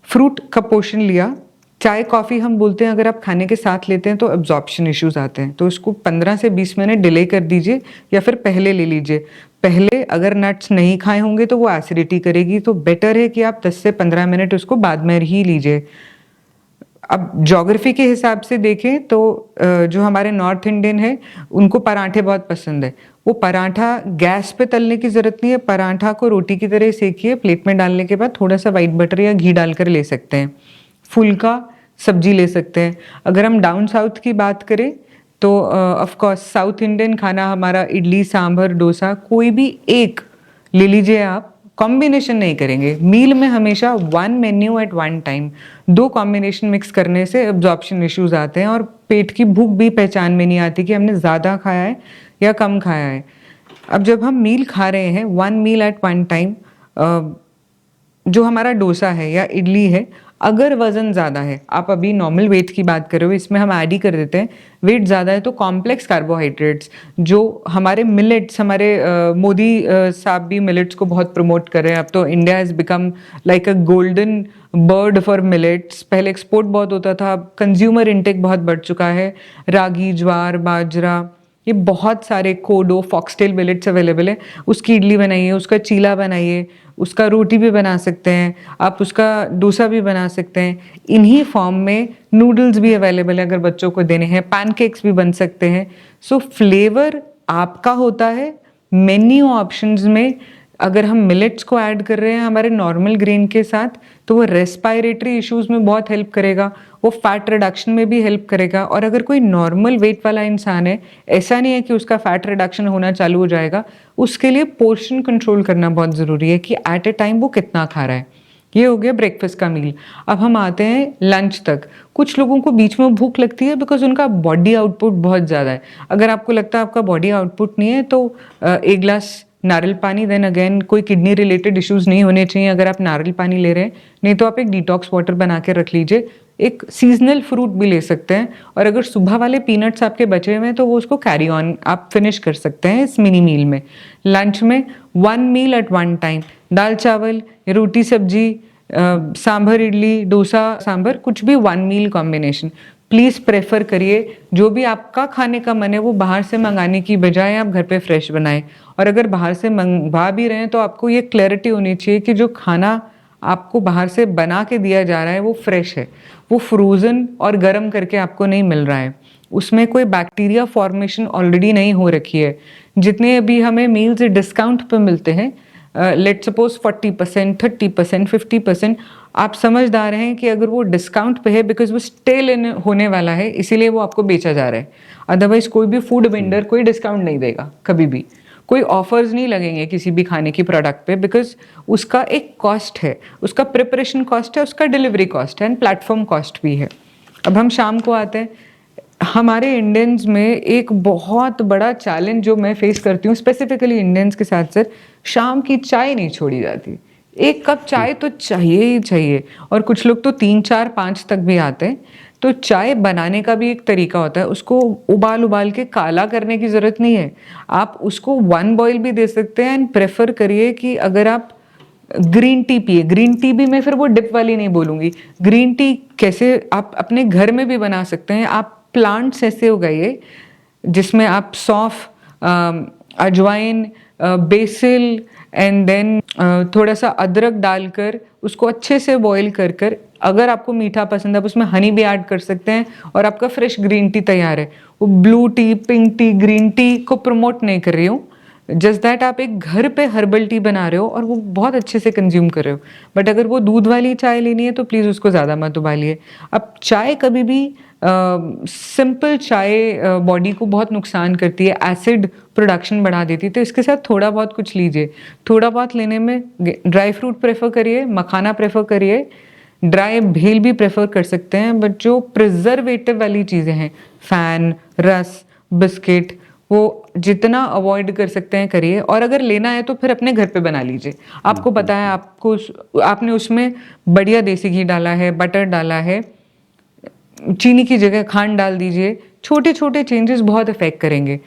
फ्रूट का पोर्शन लिया। चाय कॉफ़ी हम बोलते हैं, अगर आप खाने के साथ लेते हैं तो एब्जॉर्प्शन इश्यूज आते हैं, तो इसको 15 से 20 मिनट डिले कर दीजिए या फिर पहले ले लीजिए। पहले अगर नट्स नहीं खाए होंगे तो वो एसिडिटी करेगी, तो बेटर है कि आप 10 से 15 मिनट उसको बाद में ही लीजिए। अब ज्योग्राफी के हिसाब से देखें तो जो हमारे नॉर्थ इंडियन है उनको पराठे बहुत पसंद है। वो पराठा गैस पे तलने की ज़रूरत नहीं है, पराठा को रोटी की तरह सेकिए, प्लेट में डालने के बाद थोड़ा सा वाइट बटर या घी डालकर ले सकते हैं। फुल्का सब्जी ले सकते हैं। अगर हम डाउन साउथ की बात करें तो ऑफ कोर्स साउथ इंडियन खाना हमारा इडली, सांभर, डोसा, कोई भी एक ले लीजिए आप, कॉम्बिनेशन नहीं करेंगे। मील में हमेशा 1 menu at 1 time. 2 combination mix करने से एब्जॉर्प्शन इश्यूज आते हैं और पेट की भूख भी पहचान में नहीं आती कि हमने ज़्यादा खाया है या कम खाया है। अब जब हम मील खा रहे हैं, 1 मील एट 1 टाइम, जो हमारा डोसा है या इडली है, अगर वज़न ज़्यादा है, आप अभी नॉर्मल वेट की बात कर रहे हो, इसमें हम ऐड ही कर देते हैं, वेट ज़्यादा है तो कॉम्प्लेक्स कार्बोहाइड्रेट्स, जो हमारे मिलेट्स, हमारे मोदी साहब भी मिलेट्स को बहुत प्रमोट कर रहे हैं। अब तो India has become like a golden bird for millets. पहले एक्सपोर्ट बहुत होता था, अब कंज्यूमर इंटेक बहुत बढ़ चुका है। रागी, ज्वार, बाजरा, ये बहुत सारे कोडो, फॉक्सटेल मिलेट्स अवेलेबल है। उसकी इडली बनाइए, उसका चीला बनाइए, उसका रोटी भी बना सकते हैं आप, उसका डोसा भी बना सकते हैं। इन्हीं फॉर्म में नूडल्स भी अवेलेबल है अगर बच्चों को देने हैं, पैनकेक्स भी बन सकते हैं। सो फ्लेवर आपका होता है। मेन्यू ऑप्शंस में अगर हम मिलेट्स को ऐड कर रहे हैं हमारे नॉर्मल ग्रेन के साथ, तो वो रेस्पायरेटरी इश्यूज में बहुत हेल्प करेगा, वो फैट रिडक्शन में भी हेल्प करेगा। और अगर कोई नॉर्मल वेट वाला इंसान है, ऐसा नहीं है कि उसका फैट रिडक्शन होना चालू हो जाएगा, उसके लिए पोर्शन कंट्रोल करना बहुत ज़रूरी है कि एट ए टाइम वो कितना खा रहा है। ये हो गया ब्रेकफास्ट का मील। अब हम आते हैं लंच तक। कुछ लोगों को बीच में भूख लगती है बिकॉज उनका बॉडी आउटपुट बहुत ज़्यादा है। अगर आपको लगता है आपका बॉडी आउटपुट नहीं है तो एक गिलास नारियल पानी, देन अगेन कोई किडनी रिलेटेड इश्यूज नहीं होने चाहिए अगर आप नारियल पानी ले रहे हैं, नहीं तो आप एक डिटॉक्स वाटर बना के रख लीजिए। एक सीजनल फ्रूट भी ले सकते हैं, और अगर सुबह वाले पीनट्स आपके बचे हुए हैं तो वो उसको कैरी ऑन आप फिनिश कर सकते हैं इस मिनी मील में। लंच में 1 मील एट 1 टाइम, दाल चावल, रोटी सब्जी, सांभर इडली, डोसा सांभर, कुछ भी 1 मील कॉम्बिनेशन। प्लीज़ प्रेफर करिए जो भी आपका खाने का मन है वो बाहर से मंगाने की बजाय आप घर पे फ्रेश बनाएं। और अगर बाहर से मंगवा भी रहे हैं तो आपको ये क्लैरिटी होनी चाहिए कि जो खाना आपको बाहर से बना के दिया जा रहा है वो फ्रेश है, वो फ्रोज़न और गर्म करके आपको नहीं मिल रहा है, उसमें कोई बैक्टीरिया फॉर्मेशन ऑलरेडी नहीं हो रखी है। जितने अभी हमें मील्स डिस्काउंट पे मिलते हैं, लेट सपोज 40%, 30%, 50%, आप समझदार हैं कि अगर वो डिस्काउंट पे है बिकॉज वो स्टेल होने वाला है, इसीलिए वो आपको बेचा जा रहा है। अदरवाइज कोई भी फूड वेंडर कोई डिस्काउंट नहीं देगा कभी भी, कोई ऑफर्स नहीं लगेंगे किसी भी खाने की प्रोडक्ट पे, बिकॉज उसका एक कॉस्ट है, उसका प्रिपरेशन कॉस्ट है, उसका डिलीवरी कॉस्ट है एंड प्लेटफॉर्म कॉस्ट भी है। अब हम शाम को आते हैं। हमारे इंडियंस में एक बहुत बड़ा चैलेंज जो मैं फेस करती हूँ स्पेसिफिकली इंडियंस के साथ, सर, शाम की चाय नहीं छोड़ी जाती। एक कप चाय तो चाहिए ही चाहिए, और कुछ लोग तो 3, 4, 5 तक भी आते हैं। तो चाय बनाने का भी एक तरीका होता है, उसको उबाल के काला करने की ज़रूरत नहीं है। आप उसको 1 बॉयल भी दे सकते हैं। एंड प्रेफर करिए कि अगर आप ग्रीन टी पिए, ग्रीन टी भी मैं फिर वो डिप वाली नहीं बोलूँगी, ग्रीन टी कैसे आप अपने घर में भी बना सकते हैं। आप प्लांट्स ऐसे उगाइए जिसमें आप सौंफ, अजवाइन, बेसिल एंड देन थोड़ा सा अदरक डालकर उसको अच्छे से बॉईल कर अगर आपको मीठा पसंद है आप उसमें हनी भी ऐड कर सकते हैं, और आपका फ्रेश ग्रीन टी तैयार है। वो blue T, pink T, green tea को प्रमोट नहीं कर रही हूँ, जस्ट दैट आप एक घर पे हर्बल टी बना रहे हो और वो बहुत अच्छे से कंज्यूम कर रहे हो। बट अगर वो दूध वाली चाय लेनी है तो प्लीज़ उसको ज़्यादा मत उबालिए। अब चाय कभी भी सिंपल चाय बॉडी को बहुत नुकसान करती है, एसिड प्रोडक्शन बढ़ा देती है, तो इसके साथ थोड़ा बहुत कुछ लीजिए। थोड़ा बहुत लेने में ड्राई फ्रूट प्रेफर करिए, मखाना प्रेफर करिए, ड्राई भेल भी प्रेफर कर सकते हैं। बट जो प्रिजर्वेटिव वाली चीज़ें हैं, फ़ैन, रस, बिस्किट, वो जितना अवॉइड कर सकते हैं करिए। और अगर लेना है तो फिर अपने घर पे बना लीजिए। आपको पता है आपने उसमें बढ़िया देसी घी डाला है, बटर डाला है, चीनी की जगह खांड डाल दीजिए। छोटे छोटे चेंजेस बहुत इफेक्ट करेंगे।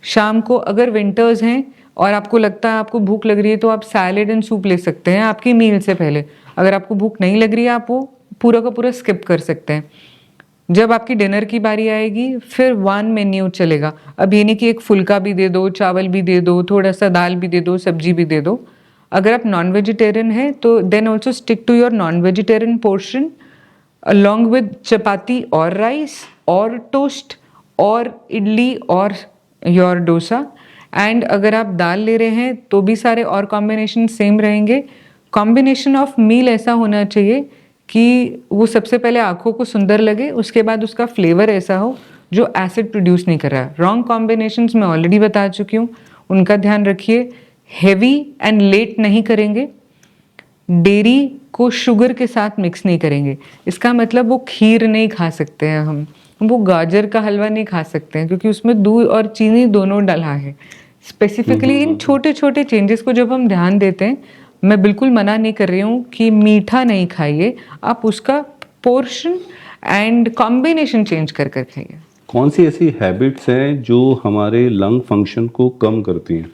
शाम को अगर विंटर्स हैं और आपको लगता है आपको भूख लग रही है तो आप सैलेड एंड सूप ले सकते हैं आपकी मील से पहले। अगर आपको भूख नहीं लग रही है आप वो पूरा का पूरा स्किप कर सकते हैं। जब आपकी डिनर की बारी आएगी फिर 1 मेन्यू चलेगा। अब ये नहीं कि एक फुल्का भी दे दो, चावल भी दे दो, थोड़ा सा दाल भी दे दो, सब्जी भी दे दो। अगर आप नॉन वेजिटेरियन है तो then also stick to your non vegetarian portion along with chapati और राइस और टोस्ट और इडली और योर डोसा। एंड अगर आप दाल ले रहे हैं तो भी सारे और कॉम्बिनेशन सेम रहेंगे। कॉम्बिनेशन ऑफ मील ऐसा होना चाहिए कि वो सबसे पहले आँखों को सुंदर लगे, उसके बाद उसका फ्लेवर ऐसा हो जो एसिड प्रोड्यूस नहीं कर रहा है। रॉन्ग कॉम्बिनेशंस मैं ऑलरेडी बता चुकी हूँ, उनका ध्यान रखिए। हेवी एंड लेट नहीं करेंगे, डेयरी को शुगर के साथ मिक्स नहीं करेंगे। इसका मतलब वो खीर नहीं खा सकते हैं हम वो गाजर का हलवा नहीं खा सकते हैं क्योंकि उसमें दूध और चीनी दोनों डला है। स्पेसिफिकली इन छोटे छोटे चेंजेस को जब हम ध्यान देते हैं, मैं बिल्कुल मना नहीं कर रही हूँ कि मीठा नहीं खाइए, आप उसका पोर्शन एंड कॉम्बिनेशन चेंज कर कर खाइए। कौन सी ऐसी हैबिट्स हैं जो हमारे लंग फंक्शन को कम करती हैं,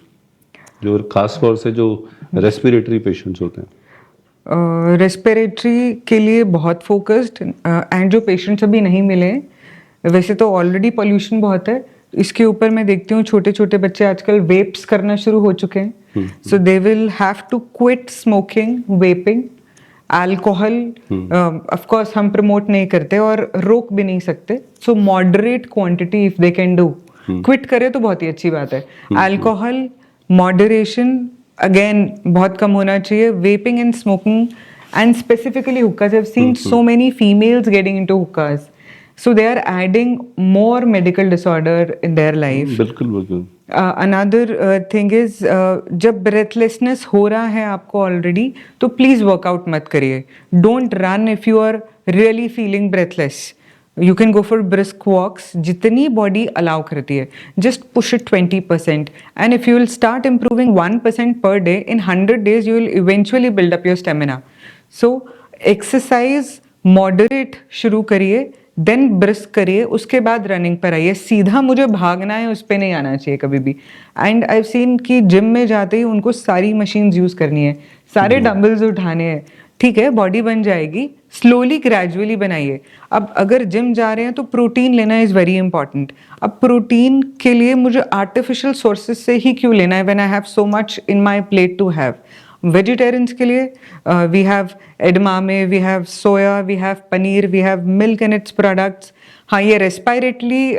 जो खास तौर से जो रेस्पिरेटरी पेशेंट्स होते हैं? रेस्पिरेटरी के लिए बहुत फोकस्ड एंड जो पेशेंट्स अभी नहीं मिले हैं, वैसे तो ऑलरेडी पोल्यूशन बहुत है, इसके ऊपर मैं देखती हूँ छोटे छोटे बच्चे आजकल वेप्स करना शुरू हो चुके हैं, so they will have to quit smoking, vaping, alcohol of course हम प्रमोट नहीं करते और रोक भी नहीं सकते, so moderate quantity if they can do, quit करे तो बहुत ही अच्छी बात है। अल्कोहल मॉडरेशन अगेन बहुत कम होना चाहिए, vaping and smoking and specifically hookahs, I have seen so many females getting into hookahs, so they are adding more medical disorder in their life. बिल्कुल बिल्कुल। Another thing is जब breathlessness हो रहा है आपको already, तो please workout मत करिए, don't run if you are really feeling breathless, you can go for brisk walks, जितनी body allow करती है, just push it 20%, and if you will start improving 1% per day, in 100 days you will eventually build up your stamina. So exercise moderate शुरू करिए, then brisk करिए, उसके बाद running पर आइए, सीधा मुझे भागना है उस पर नहीं आना चाहिए कभी भी। एंड आई हैव सीन कि जिम में जाते ही उनको सारी मशीन्स यूज करनी है, सारे डंबल्स उठाने हैं, ठीक है बॉडी बन जाएगी, स्लोली ग्रेजुअली बनाइए। अब अगर जिम जा रहे हैं तो प्रोटीन लेना इज़ वेरी इंपॉर्टेंट। अब प्रोटीन के लिए मुझे आर्टिफिशियल सोर्सेज से ही क्यों लेना है when I have so much in my plate to have. Vegetarians के लिए we have edamame, we have soya, we have paneer, we have milk and its products. हाँ, ये रेस्पिरेटली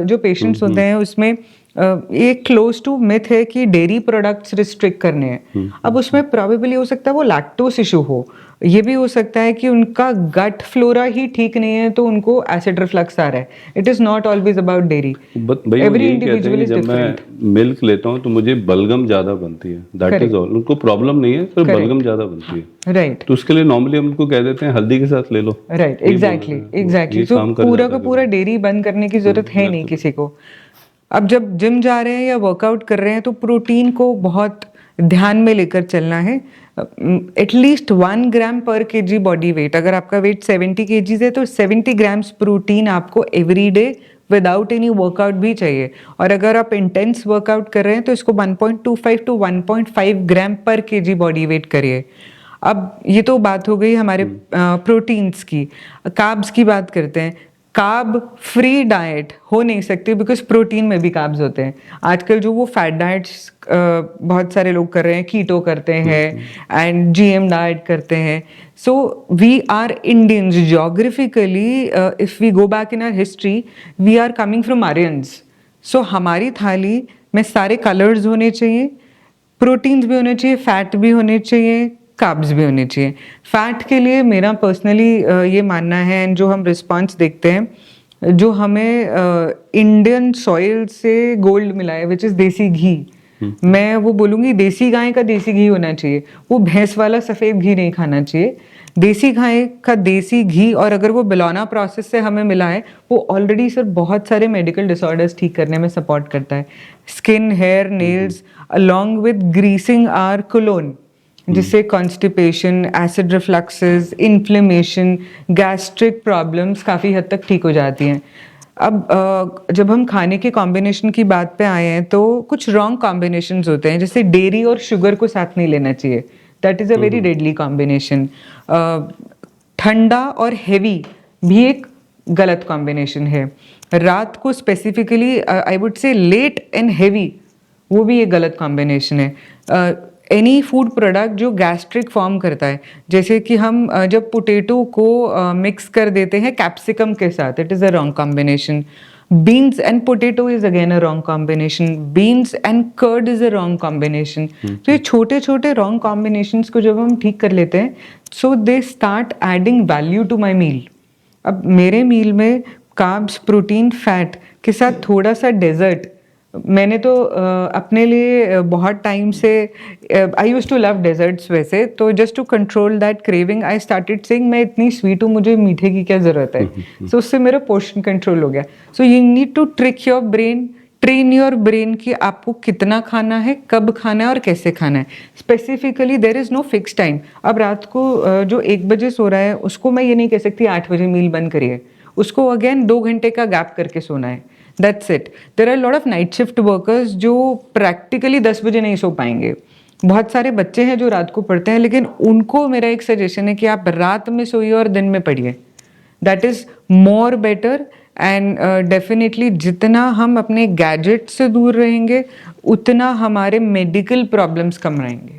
जो पेशेंट्स होते हैं उसमें ये क्लोज टू मिथ है कि डेयरी प्रोडक्ट्स रिस्ट्रिक्ट करने हैं। अब उसमें प्रॉबेबली हो सकता है वो लैक्टोस इशू हो, ये भी हो सकता है कि उनका गट फ्लोरा ही ठीक नहीं है तो उनको एसिड रिफ्लक्स आ रहा है। It is not always about dairy, every individual is different. जब मैं मिल्क लेता हूँ तो मुझे बलगम ज्यादा बनती है, दैट इज ऑल। उनको प्रॉब्लम नहीं है पर बलगम ज्यादा बनती है, राइट। तो उसके लिए नॉर्मली हम उनको कह देते हैं हल्दी के साथ ले लो, राइट, एग्जैक्टली। तो पूरा का पूरा डेयरी बंद करने की जरूरत है नहीं किसी को। अब जब जिम जा रहे हैं या वर्कआउट कर रहे हैं तो प्रोटीन को बहुत ध्यान में लेकर चलना है। एटलीस्ट 1 ग्राम पर केजी बॉडी वेट, अगर आपका वेट 70 केजीज है तो 70 ग्राम्स प्रोटीन आपको every day without any workout भी चाहिए। और अगर आप इंटेंस वर्कआउट कर रहे हैं तो इसको 1.25 टू 1.5 ग्राम पर केजी बॉडी वेट करिए। अब ये तो बात हो गई हमारे प्रोटीन्स की। कार्ब्स की बात करते हैं। कार्ब फ्री डाइट हो नहीं सकती बिकॉज प्रोटीन में भी कार्ब्स होते हैं। आजकल जो वो फैट डाइट्स बहुत सारे लोग कर रहे हैं, कीटो करते हैं एंड जीएम डाइट करते हैं। So we are Indians, geographically if we go back in our history we are coming from Aryans. So हमारी थाली में सारे कलर्स होने चाहिए, प्रोटीन्स भी होने चाहिए, फैट भी होने चाहिए, कार्ब्स भी होने चाहिए। फैट के लिए मेरा पर्सनली ये मानना है, एंड जो हम रिस्पॉन्स देखते हैं, जो हमें इंडियन सॉइल से गोल्ड मिला है विच इज़ देसी घी। मैं वो बोलूँगी देसी गाय का देसी घी होना चाहिए, वो भैंस वाला सफ़ेद घी नहीं खाना चाहिए। देसी गाय का देसी घी, और अगर वो बिलौना प्रोसेस से हमें मिला है, वो ऑलरेडी सर बहुत सारे मेडिकल डिसऑर्डर्स ठीक करने में सपोर्ट करता है। Skin, hair, nails along with greasing our colon, जिससे constipation, acid refluxes, inflammation, gastric problems काफ़ी हद तक ठीक हो जाती हैं। अब जब हम खाने के कॉम्बिनेशन की बात पे आए हैं तो कुछ रॉन्ग कॉम्बिनेशंस होते हैं, जैसे डेयरी और शुगर को साथ नहीं लेना चाहिए, that is a very deadly combination. ठंडा और हेवी भी एक गलत कॉम्बिनेशन है। रात को specifically I would say late and heavy, वो भी एक गलत कॉम्बिनेशन है। एनी फूड प्रोडक्ट जो गैस्ट्रिक फॉर्म करता है, जैसे कि हम जब पोटैटो को मिक्स कर देते हैं कैप्सिकम के साथ, it is a wrong combination. Beans and potato is again a wrong combination. Beans and curd is a wrong combination. तो ये छोटे छोटे रॉन्ग कॉम्बिनेशंस को जब हम ठीक कर लेते हैं, so they start adding value to my meal. अब मेरे मील में कार्ब्स, प्रोटीन, फैट के साथ थोड़ा सा डेजर्ट, मैंने तो अपने लिए बहुत टाइम से, I use to love desserts वैसे, तो just to control that craving I started saying मैं इतनी स्वीट हूँ, मुझे मीठे की क्या ज़रूरत है। सो उससे मेरा पोर्शन कंट्रोल हो गया। So you need to trick your brain, train your brain कि आपको कितना खाना है, कब खाना है और कैसे खाना है. Specifically there is no fix time. अब रात को जो 1 बजे सो रहा है उसको मैं ये नहीं कह सकती 8 बजे मील बंद करिए. उसको अगेन 2 घंटे का गैप करके सोना है. That's it. There are lot of night shift workers जो प्रैक्टिकली 10 बजे नहीं सो पाएंगे. बहुत सारे बच्चे हैं जो रात को पढ़ते हैं, लेकिन उनको मेरा एक सजेशन है कि आप रात में सोइए और दिन में पढ़िए. That is more better. And definitely जितना हम अपने गैजेट से दूर रहेंगे उतना हमारे मेडिकल प्रॉब्लम्स कम रहेंगे.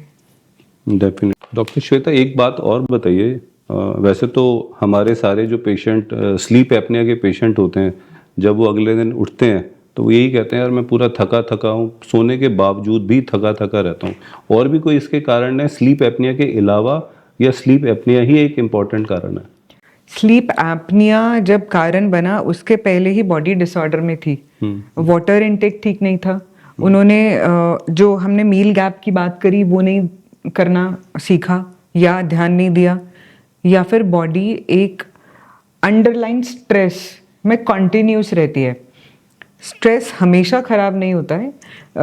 डेफिनेट. डॉक्टर श्वेता, एक बात और बताइए. वैसे तो हमारे सारे जो पेशेंट स्लीप एपनिया के पेशेंट होते हैं, जब वो अगले दिन उठते हैं तो वो यही कहते हैं यार मैं पूरा थका थका हूँ, सोने के बावजूद भी थका थका रहता हूँ. और भी कोई इसके कारण है स्लीप एपनिया के अलावा, या स्लीप एपनिया ही एक इम्पॉर्टेंट कारण है? स्लीप एपनिया जब कारण बना उसके पहले ही बॉडी डिसऑर्डर में थी. वाटर इनटेक ठीक नहीं था. उन्होंने जो हमने मील गैप की बात करी वो नहीं करना सीखा या ध्यान नहीं दिया, या फिर बॉडी एक अंडरलाइन स्ट्रेस में कंटिन्यूस रहती है. स्ट्रेस हमेशा खराब नहीं होता है.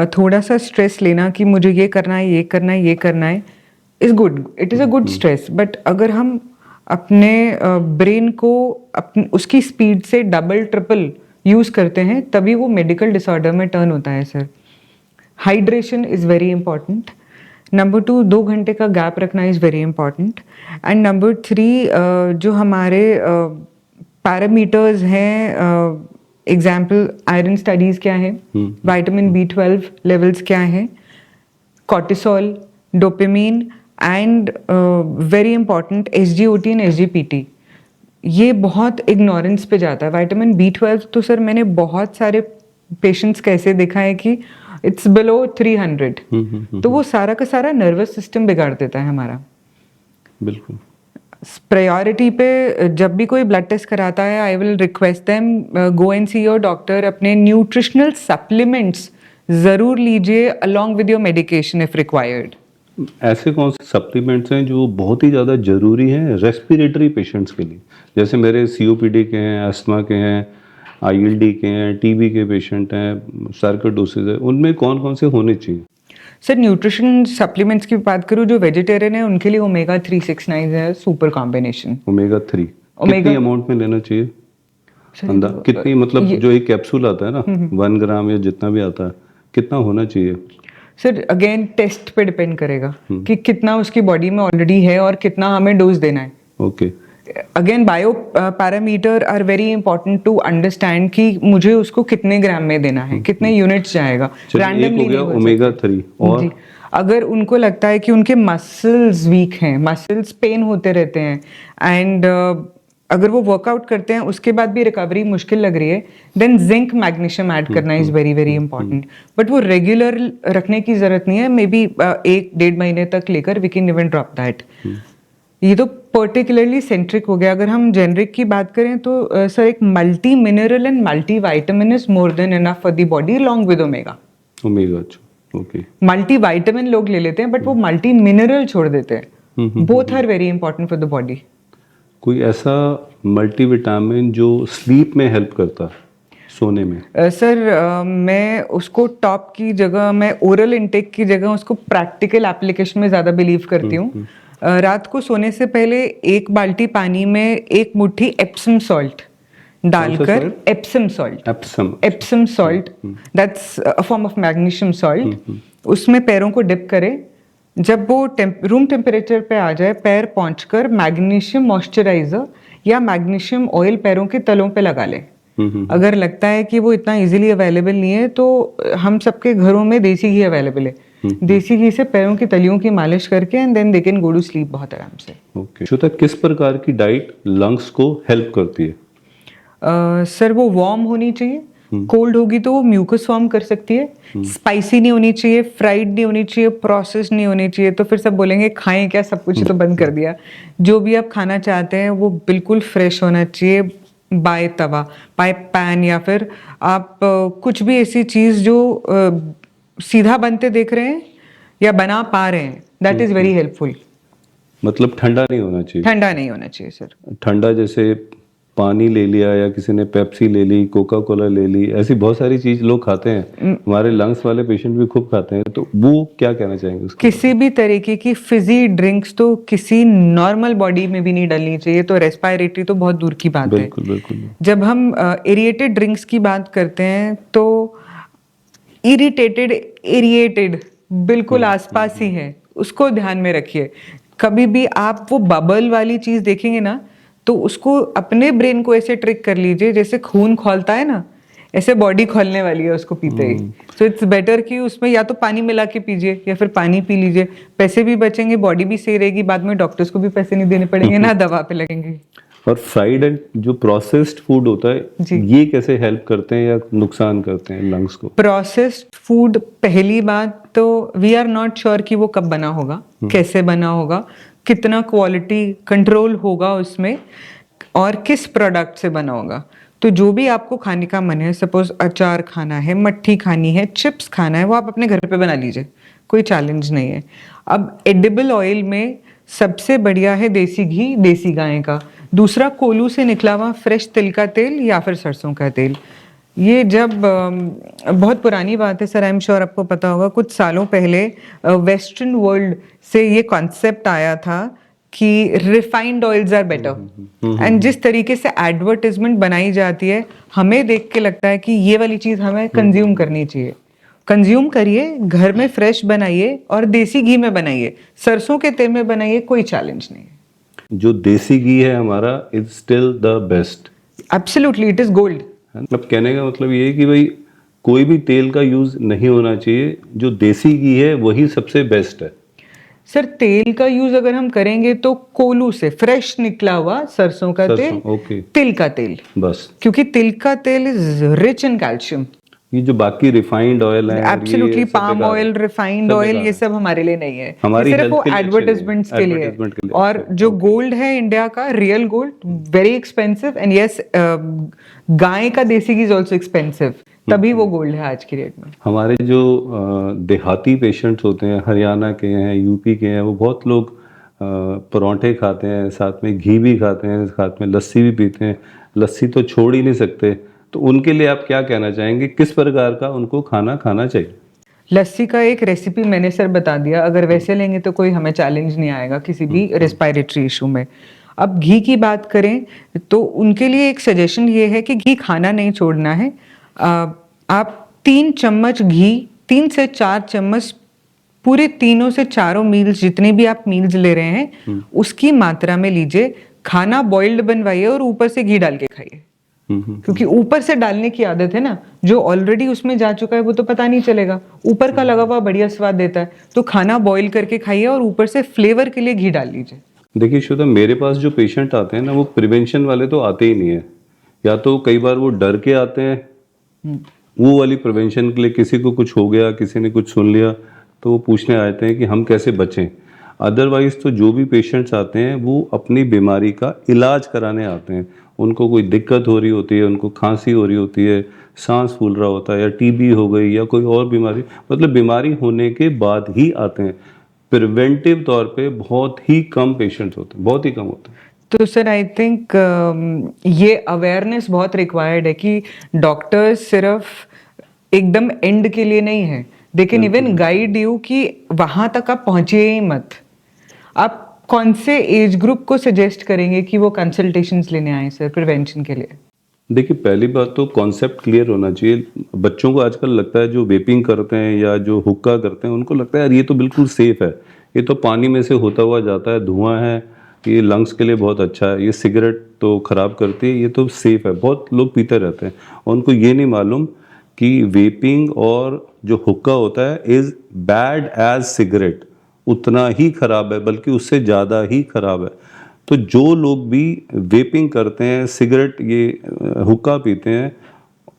थोड़ा सा स्ट्रेस लेना कि मुझे ये करना है, ये करना है, ये करना है is good. It is a good stress. But अगर हम अपने ब्रेन को उसकी स्पीड से डबल ट्रिपल यूज करते हैं तभी वो मेडिकल डिसऑर्डर में टर्न होता है sir. Hydration is very important. Number 2, 2 घंटे का गैप रखना is very important. And number 3, जो हमारे पैरामीटर्स हैं, एग्जाम्पल आयरन स्टडीज़ क्या है, विटामिन B12 लेवल्स क्या है, cortisol, dopamine and very important SGOT and SGPT. ये बहुत इग्नोरेंस पे जाता है. विटामिन B12 तो सर मैंने बहुत सारे पेशेंट्स कैसे देखा है कि इट्स बिलो 300. तो वो सारा का सारा नर्वस सिस्टम बिगाड़ देता है हमारा. बिल्कुल. प्रायोरिटी पे जब भी कोई ब्लड टेस्ट कराता है I will request them go and see your doctor. अपने न्यूट्रिशनल सप्लीमेंट्स ज़रूर लीजिए along with your medication if required. ऐसे कौन से सप्लीमेंट्स हैं जो बहुत ही ज़्यादा ज़रूरी हैं रेस्पिरेटरी पेशेंट्स के लिए? जैसे मेरे COPD के हैं, अस्थमा के हैं, ILD के हैं, TB के पेशेंट हैं, सार्कोइडोसिस है, उनमें कौन कौन से होने चाहिए? सर न्यूट्रिशन सप्लीमेंट्स की बात करूँ, जो वेजिटेरियन है उनके लिए ओमेगा 3, 6, 9 है सुपर कॉम्बिनेशन. ओमेगा 3 कितनी अमाउंट में लेना चाहिए? कितनी, मतलब जो एक कैप्सूल आता है ना 1 ग्राम या जितना भी आता है, कितना होना चाहिए? सर अगेन टेस्ट पे डिपेंड करेगा कि कितना उसकी बॉडी में ऑलरेडी है और कितना हमें डोज देना है. Okay. Again bio parameter are very important to understand कि मुझे उसको कितने ग्राम में देना है, कितने यूनिट्स जाएगा. रैंडमली नहीं. ओमेगा 3 और अगर उनको लगता है कि उनके मसल्स वीक हैं, मसल्स पेन होते रहते हैं एंड अगर वो वर्कआउट करते हैं उसके बाद भी रिकवरी मुश्किल लग रही है, देन जिंक मैग्नीशियम ऐड करना is very very important. But वो रेगुलर रखने की जरूरत नहीं है. मे बी 1-1.5 महीने तक लेकर we can even drop that. ये तो पर्टिकुलरली सेंट्रिक हो गया. अगर हम जेनरिक की बात करें तो सर एक multi mineral and multi vitamin is more than enough for the body along with omega. अच्छा. ओके. मल्टी वाइटामिन लोग ले लेते हैं बट वो मल्टी मिनरल छोड़ देते हैं. Both are very important for the body. कोई ऐसा मल्टीविटामिन जो स्लीप में हेल्प करता है, सोने में? सर मैं उसको टॉप की जगह, मैं ओरल इनटेक की जगह उसको प्रैक्टिकल एप्लीकेशन में ज़्यादा बिलीव करती हूँ. रात को सोने से पहले 1 बाल्टी पानी में 1 मुट्ठी एप्सम सॉल्ट डालकर, Epsom salt that's a form of magnesium salt, उसमें पैरों को डिप करें. जब वो रूम टेम्परेचर पे आ जाए, पैर पहुंचकर मैग्नीशियम मॉइस्चराइजर या मैग्नीशियम ऑयल पैरों के तलों पे लगा लें. अगर लगता है कि वो इतना इजीली अवेलेबल नहीं है तो हम सबके घरों में देसी घी अवेलेबल है. देसी घी से पैरों की तलियों की मालिश करके and then they can go to sleep बहुत आराम से. ओके. श्वेता, किस प्रकार की डाइट लंग्स को हेल्प करती है? सर वो वार्म होनी चाहिए. कोल्ड होगी तो वो म्यूकस फॉर्म कर सकती है. स्पाइसी नहीं होनी चाहिए, फ्राइड नहीं होनी चाहिए, प्रोसेस नहीं होनी चाहिए. तो फिर सब बोलेंगे खाएं क्या, सब कुछ तो बंद कर दिया. जो भी आप खाना चाहते हैं वो बिल्कुल फ्रेश होना चाहिए, बाय तवा, बाय पैन, या फिर आप कुछ भी ऐसी चीज़ जो सीधा बनते देख रहे हैं या बना पा रहे हैं, दैट इज़ वेरी हेल्पफुल. मतलब ठंडा नहीं होना चाहिए? ठंडा नहीं होना चाहिए सर. ठंडा जैसे पानी ले लिया या किसी ने पेप्सी ले ली, कोका कोला ले ली, ऐसी बहुत सारी चीज लोग खाते हैं। हमारे लंग्स वाले पेशेंट भी खूब खाते हैं, तो वो क्या कहना चाहेंगे उसको? किसी भी तरीके की फिजी ड्रिंक्स तो किसी नॉर्मल बॉडी में भी नहीं डलनी चाहिए, तो रेस्पिरेटरी तो बहुत दूर की बात है। बिल्कुल बिल्कुल। जब हम इरिटेटेड ड्रिंक्स की बात करते हैं तो इरिटेटेड एरिएटेड बिल्कुल आसपास ही है, उसको ध्यान में रखिए। कभी भी आप वो बबल वाली चीज देखेंगे ना, तो उसको अपने ब्रेन को ऐसे ट्रिक कर लीजिए जैसे खून खौलता है ना, ऐसे बॉडी खोलने वाली है उसको पीते ही। सो इट्स बेटर कि उसमें या तो पानी मिला के पीजिए या फिर पानी पी लीजिए, पैसे भी बचेंगे, बॉडी भी सही रहेगी, बाद में डॉक्टर्स को भी पैसे नहीं देने पड़ेंगे ना दवा पे लगेंगे। और फ्राइड एंड जो प्रोसेस्ड फूड होता है, ये कैसे हेल्प करते हैं या नुकसान करते हैं लंग्स को? प्रोसेस्ड फूड, पहली बात तो वी आर नॉट श्योर कि वो कब बना होगा, कैसे बना होगा, कितना क्वालिटी कंट्रोल होगा उसमें, और किस प्रोडक्ट से बना होगा। तो जो भी आपको खाने का मन है, सपोज अचार खाना है, मट्ठी खानी है, चिप्स खाना है, वो आप अपने घर पे बना लीजिए, कोई चैलेंज नहीं है। अब एडिबल ऑयल में सबसे बढ़िया है देसी घी, देसी गाय का। दूसरा कोलू से निकला हुआ फ्रेश तिल का तेल या फिर सरसों का तेल। ये जब बहुत पुरानी बात है सर, आई एम श्योर आपको पता होगा, कुछ सालों पहले वेस्टर्न वर्ल्ड से ये कॉन्सेप्ट आया था कि refined oils are better, and जिस तरीके से एडवर्टाइजमेंट बनाई जाती है, हमें देख के लगता है कि ये वाली चीज हमें कंज्यूम करनी चाहिए। कंज्यूम करिए, घर में फ्रेश बनाइए और देसी घी में बनाइए, सरसों के तेल में बनाइए, कोई चैलेंज नहीं है। जो देसी घी है हमारा is still the best. Absolutely, it is gold. मतलब कहने का मतलब ये है कि भाई कोई भी तेल का यूज नहीं होना चाहिए, जो देसी घी है वही सबसे बेस्ट है। सर तेल का यूज अगर हम करेंगे तो कोलू से फ्रेश निकला हुआ सरसों का तेल, ओके, तिल का तेल, बस। क्योंकि तिल का तेल इज रिच इन कैल्शियम। ये जो बाकी रिफाइंड ऑयल है, absolutely, palm oil, refined oil, ये सब हमारे लिए नहीं है, हमारी ये सिर्फ वो health के लिए अच्छे एडवर्टाइजमेंट्स नहीं है, के लिए advertisement के लिए। और जो गोल्ड है इंडिया का, real gold, very expensive, and yes गाय का देसी घी इज आल्सो एक्सपेंसिव, तभी वो गोल्ड है आज की डेट में। हमारे जो देहाती पेशेंट्स होते हैं, हरियाणा के हैं, यूपी के हैं, वो बहुत लोग परांठे खाते हैं, साथ में घी भी खाते हैं, साथ में लस्सी भी पीते हैं। लस्सी तो छोड़ ही नहीं सकते, तो उनके लिए आप क्या कहना चाहेंगे, किस प्रकार का उनको खाना खाना चाहिए? लस्सी का एक रेसिपी मैंने सर बता दिया, अगर वैसे लेंगे तो कोई हमें चैलेंज नहीं आएगा किसी भी रेस्पिरेटरी इशू में। अब घी की बात करें तो उनके लिए एक सजेशन ये है कि घी खाना नहीं छोड़ना है। आप 3 चम्मच घी, 3 से 4 चम्मच पूरे तीनों से चारों मील्स, जितने भी आप मील्स ले रहे हैं उसकी मात्रा में लीजिए। खाना बॉइल्ड बनवाइए और ऊपर से घी डाल के खाइए, क्योंकि ऊपर से डालने की आदत है ना, जो ऑलरेडी उसमें जा चुका है वो तो पता नहीं चलेगा, ऊपर का लगा हुआ बढ़िया स्वाद देता है। तो खाना बॉईल करके खाइए और ऊपर से फ्लेवर के लिए घी डाल लीजिए। देखिए श्वेता, मेरे पास जो पेशेंट आते हैं ना, वो प्रिवेंशन वाले तो आते ही नहीं है, या तो कई बार वो डर के आते हैं, वो वाली प्रिवेंशन के लिए किसी को कुछ हो गया, किसी ने कुछ सुन लिया, तो वो पूछने आते हैं कि हम कैसे बचें। अदरवाइज तो जो भी पेशेंट्स आते हैं वो अपनी बीमारी का इलाज कराने आते हैं। उनको कोई दिक्कत हो रही होती है, उनको खांसी हो रही होती है, सांस फूल रहा होता है, या टीबी हो गई या कोई और बीमारी, मतलब बीमारी होने के बाद ही आते हैं। प्रिवेंटिव तौर पे बहुत ही कम पेशेंट्स होते हैं, बहुत ही कम होते हैं। तो सर आई थिंक ये अवेयरनेस बहुत रिक्वायर्ड है कि डॉक्टर्स सिर्फ एकदम एंड के लिए नहीं है, they can even guide you कि वहां तक आप पहुंचिए ही मत। आप कौन से एज ग्रुप को सजेस्ट करेंगे कि वो कंसल्टेशंस लेने आए सर प्रिवेंशन के लिए? देखिए, पहली बात तो कॉन्सेप्ट क्लियर होना चाहिए। बच्चों को आजकल लगता है, जो वेपिंग करते हैं या जो हुक्का करते हैं, उनको लगता है यार ये तो बिल्कुल सेफ है, ये तो पानी में से होता हुआ जाता है, धुआं है, ये लंग्स के लिए बहुत अच्छा है, ये सिगरेट तो खराब करती है, ये तो सेफ है। बहुत लोग पीते रहते हैं, उनको ये नहीं मालूम कि वेपिंग और जो हुक्का होता है इज बैड एज सिगरेट, उतना ही खराब है, बल्कि उससे ज़्यादा ही खराब है। तो जो लोग भी वेपिंग करते हैं, सिगरेट, ये हुक्का पीते हैं,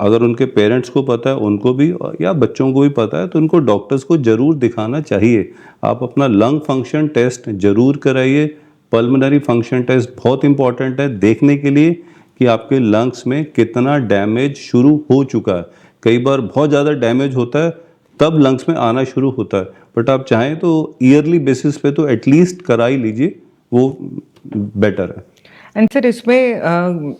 अगर उनके पेरेंट्स को पता है, उनको भी, या बच्चों को भी पता है, तो उनको डॉक्टर्स को ज़रूर दिखाना चाहिए। आप अपना लंग फंक्शन टेस्ट ज़रूर कराइए। पल्मोनरी फंक्शन टेस्ट बहुत इंपॉर्टेंट है, देखने के लिए कि आपके लंग्स में कितना डैमेज शुरू हो चुका है। कई बार बहुत ज़्यादा डैमेज होता है, तब लंग्स में आना शुरू होता है। बट आप चाहें तो ईयरली बेसिस पे तो एटलीस्ट करा ही लीजिए, वो बेटर है। एंड सर इसमें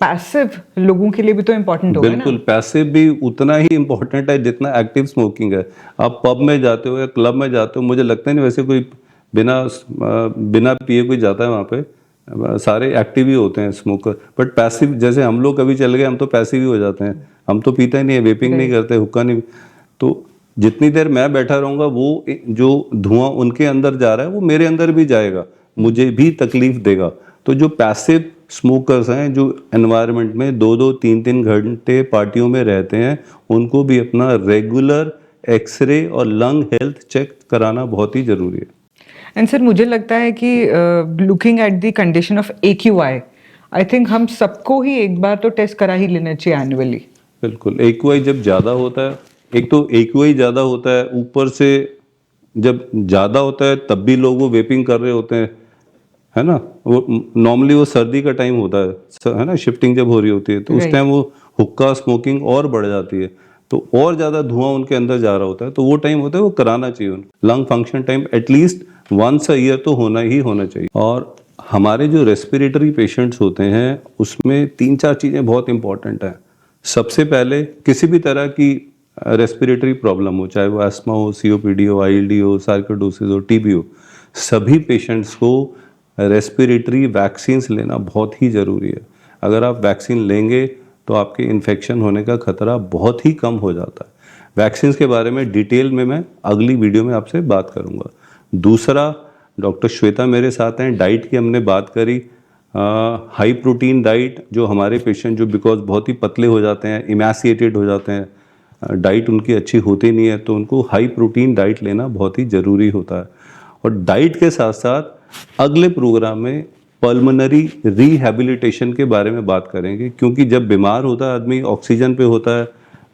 पैसिव लोगों के लिए भी तो इम्पोर्टेंट होगा ना। बिल्कुल, पैसिव भी उतना ही इम्पोर्टेंट है जितना एक्टिव स्मोकिंग है। आप पब में जाते हो या क्लब में जाते हो, मुझे लगता है नहीं वैसे कोई बिना पिए कोई जाता है वहाँ पे, सारे एक्टिव ही होते हैं स्मोकर। बट पैसिव, जैसे हम लोग कभी चल गए हम तो पैसिव ही हो जाते हैं, हम तो पीते ही नहीं है, वेपिंग नहीं करते, हुक्का नहीं। तो जितनी देर मैं बैठा रहूंगा वो जो धुआं उनके अंदर जा रहा है वो मेरे अंदर भी जाएगा, मुझे भी तकलीफ देगा। तो जो पैसिव स्मोकर्स हैं जो एनवायरनमेंट में 2-2, 3-3 घंटे पार्टियों में रहते हैं, उनको भी अपना रेगुलर एक्सरे और लंग हेल्थ चेक कराना बहुत ही जरूरी है। एंड सर मुझे लगता है कि looking at the condition of AQI, I think हम सबको ही एक बार तो टेस्ट करा ही लेना चाहिए एनुअली। बिल्कुल, AQI जब ज़्यादा होता है, एक तो AQI ज़्यादा होता है, ऊपर से जब ज़्यादा होता है तब भी लोग वो वेपिंग कर रहे होते हैं, है ना। वो नॉर्मली वो सर्दी का टाइम होता है ना, शिफ्टिंग जब हो रही होती है तो उस टाइम वो हुक्का स्मोकिंग और बढ़ जाती है, तो और ज़्यादा धुआं उनके अंदर जा रहा होता है, तो वो टाइम होता है वो कराना चाहिए उनको। Lung function time at least once a year तो होना ही होना चाहिए। और हमारे जो रेस्पिरेटरी पेशेंट्स होते हैं उसमें 3-4 चीज़ें बहुत इंपॉर्टेंट हैं। सबसे पहले किसी भी तरह की रेस्पिरेटरी प्रॉब्लम हो, चाहे वो अस्थमा हो, COPD हो, ILD हो, सार्कोइडोसिस हो, TB हो, सभी पेशेंट्स को रेस्पिरेटरी वैक्सीन्स लेना बहुत ही ज़रूरी है। अगर आप वैक्सीन लेंगे तो आपके इन्फेक्शन होने का खतरा बहुत ही कम हो जाता है। वैक्सीन्स के बारे में डिटेल में मैं अगली वीडियो में आपसे बात करूंगा। दूसरा, डॉक्टर श्वेता मेरे साथ हैं, डाइट की हमने बात करी। हाई प्रोटीन डाइट, जो हमारे पेशेंट जो बिकॉज बहुत ही पतले हो जाते हैं, इमैसिएटेड हो जाते हैं, डाइट उनकी अच्छी होती नहीं है, तो उनको हाई प्रोटीन डाइट लेना बहुत ही ज़रूरी होता है। और डाइट के साथ साथ अगले प्रोग्राम में पल्मोनरी रिहैबिलिटेशन के बारे में बात करेंगे, क्योंकि जब बीमार होता है आदमी, ऑक्सीजन पे होता है,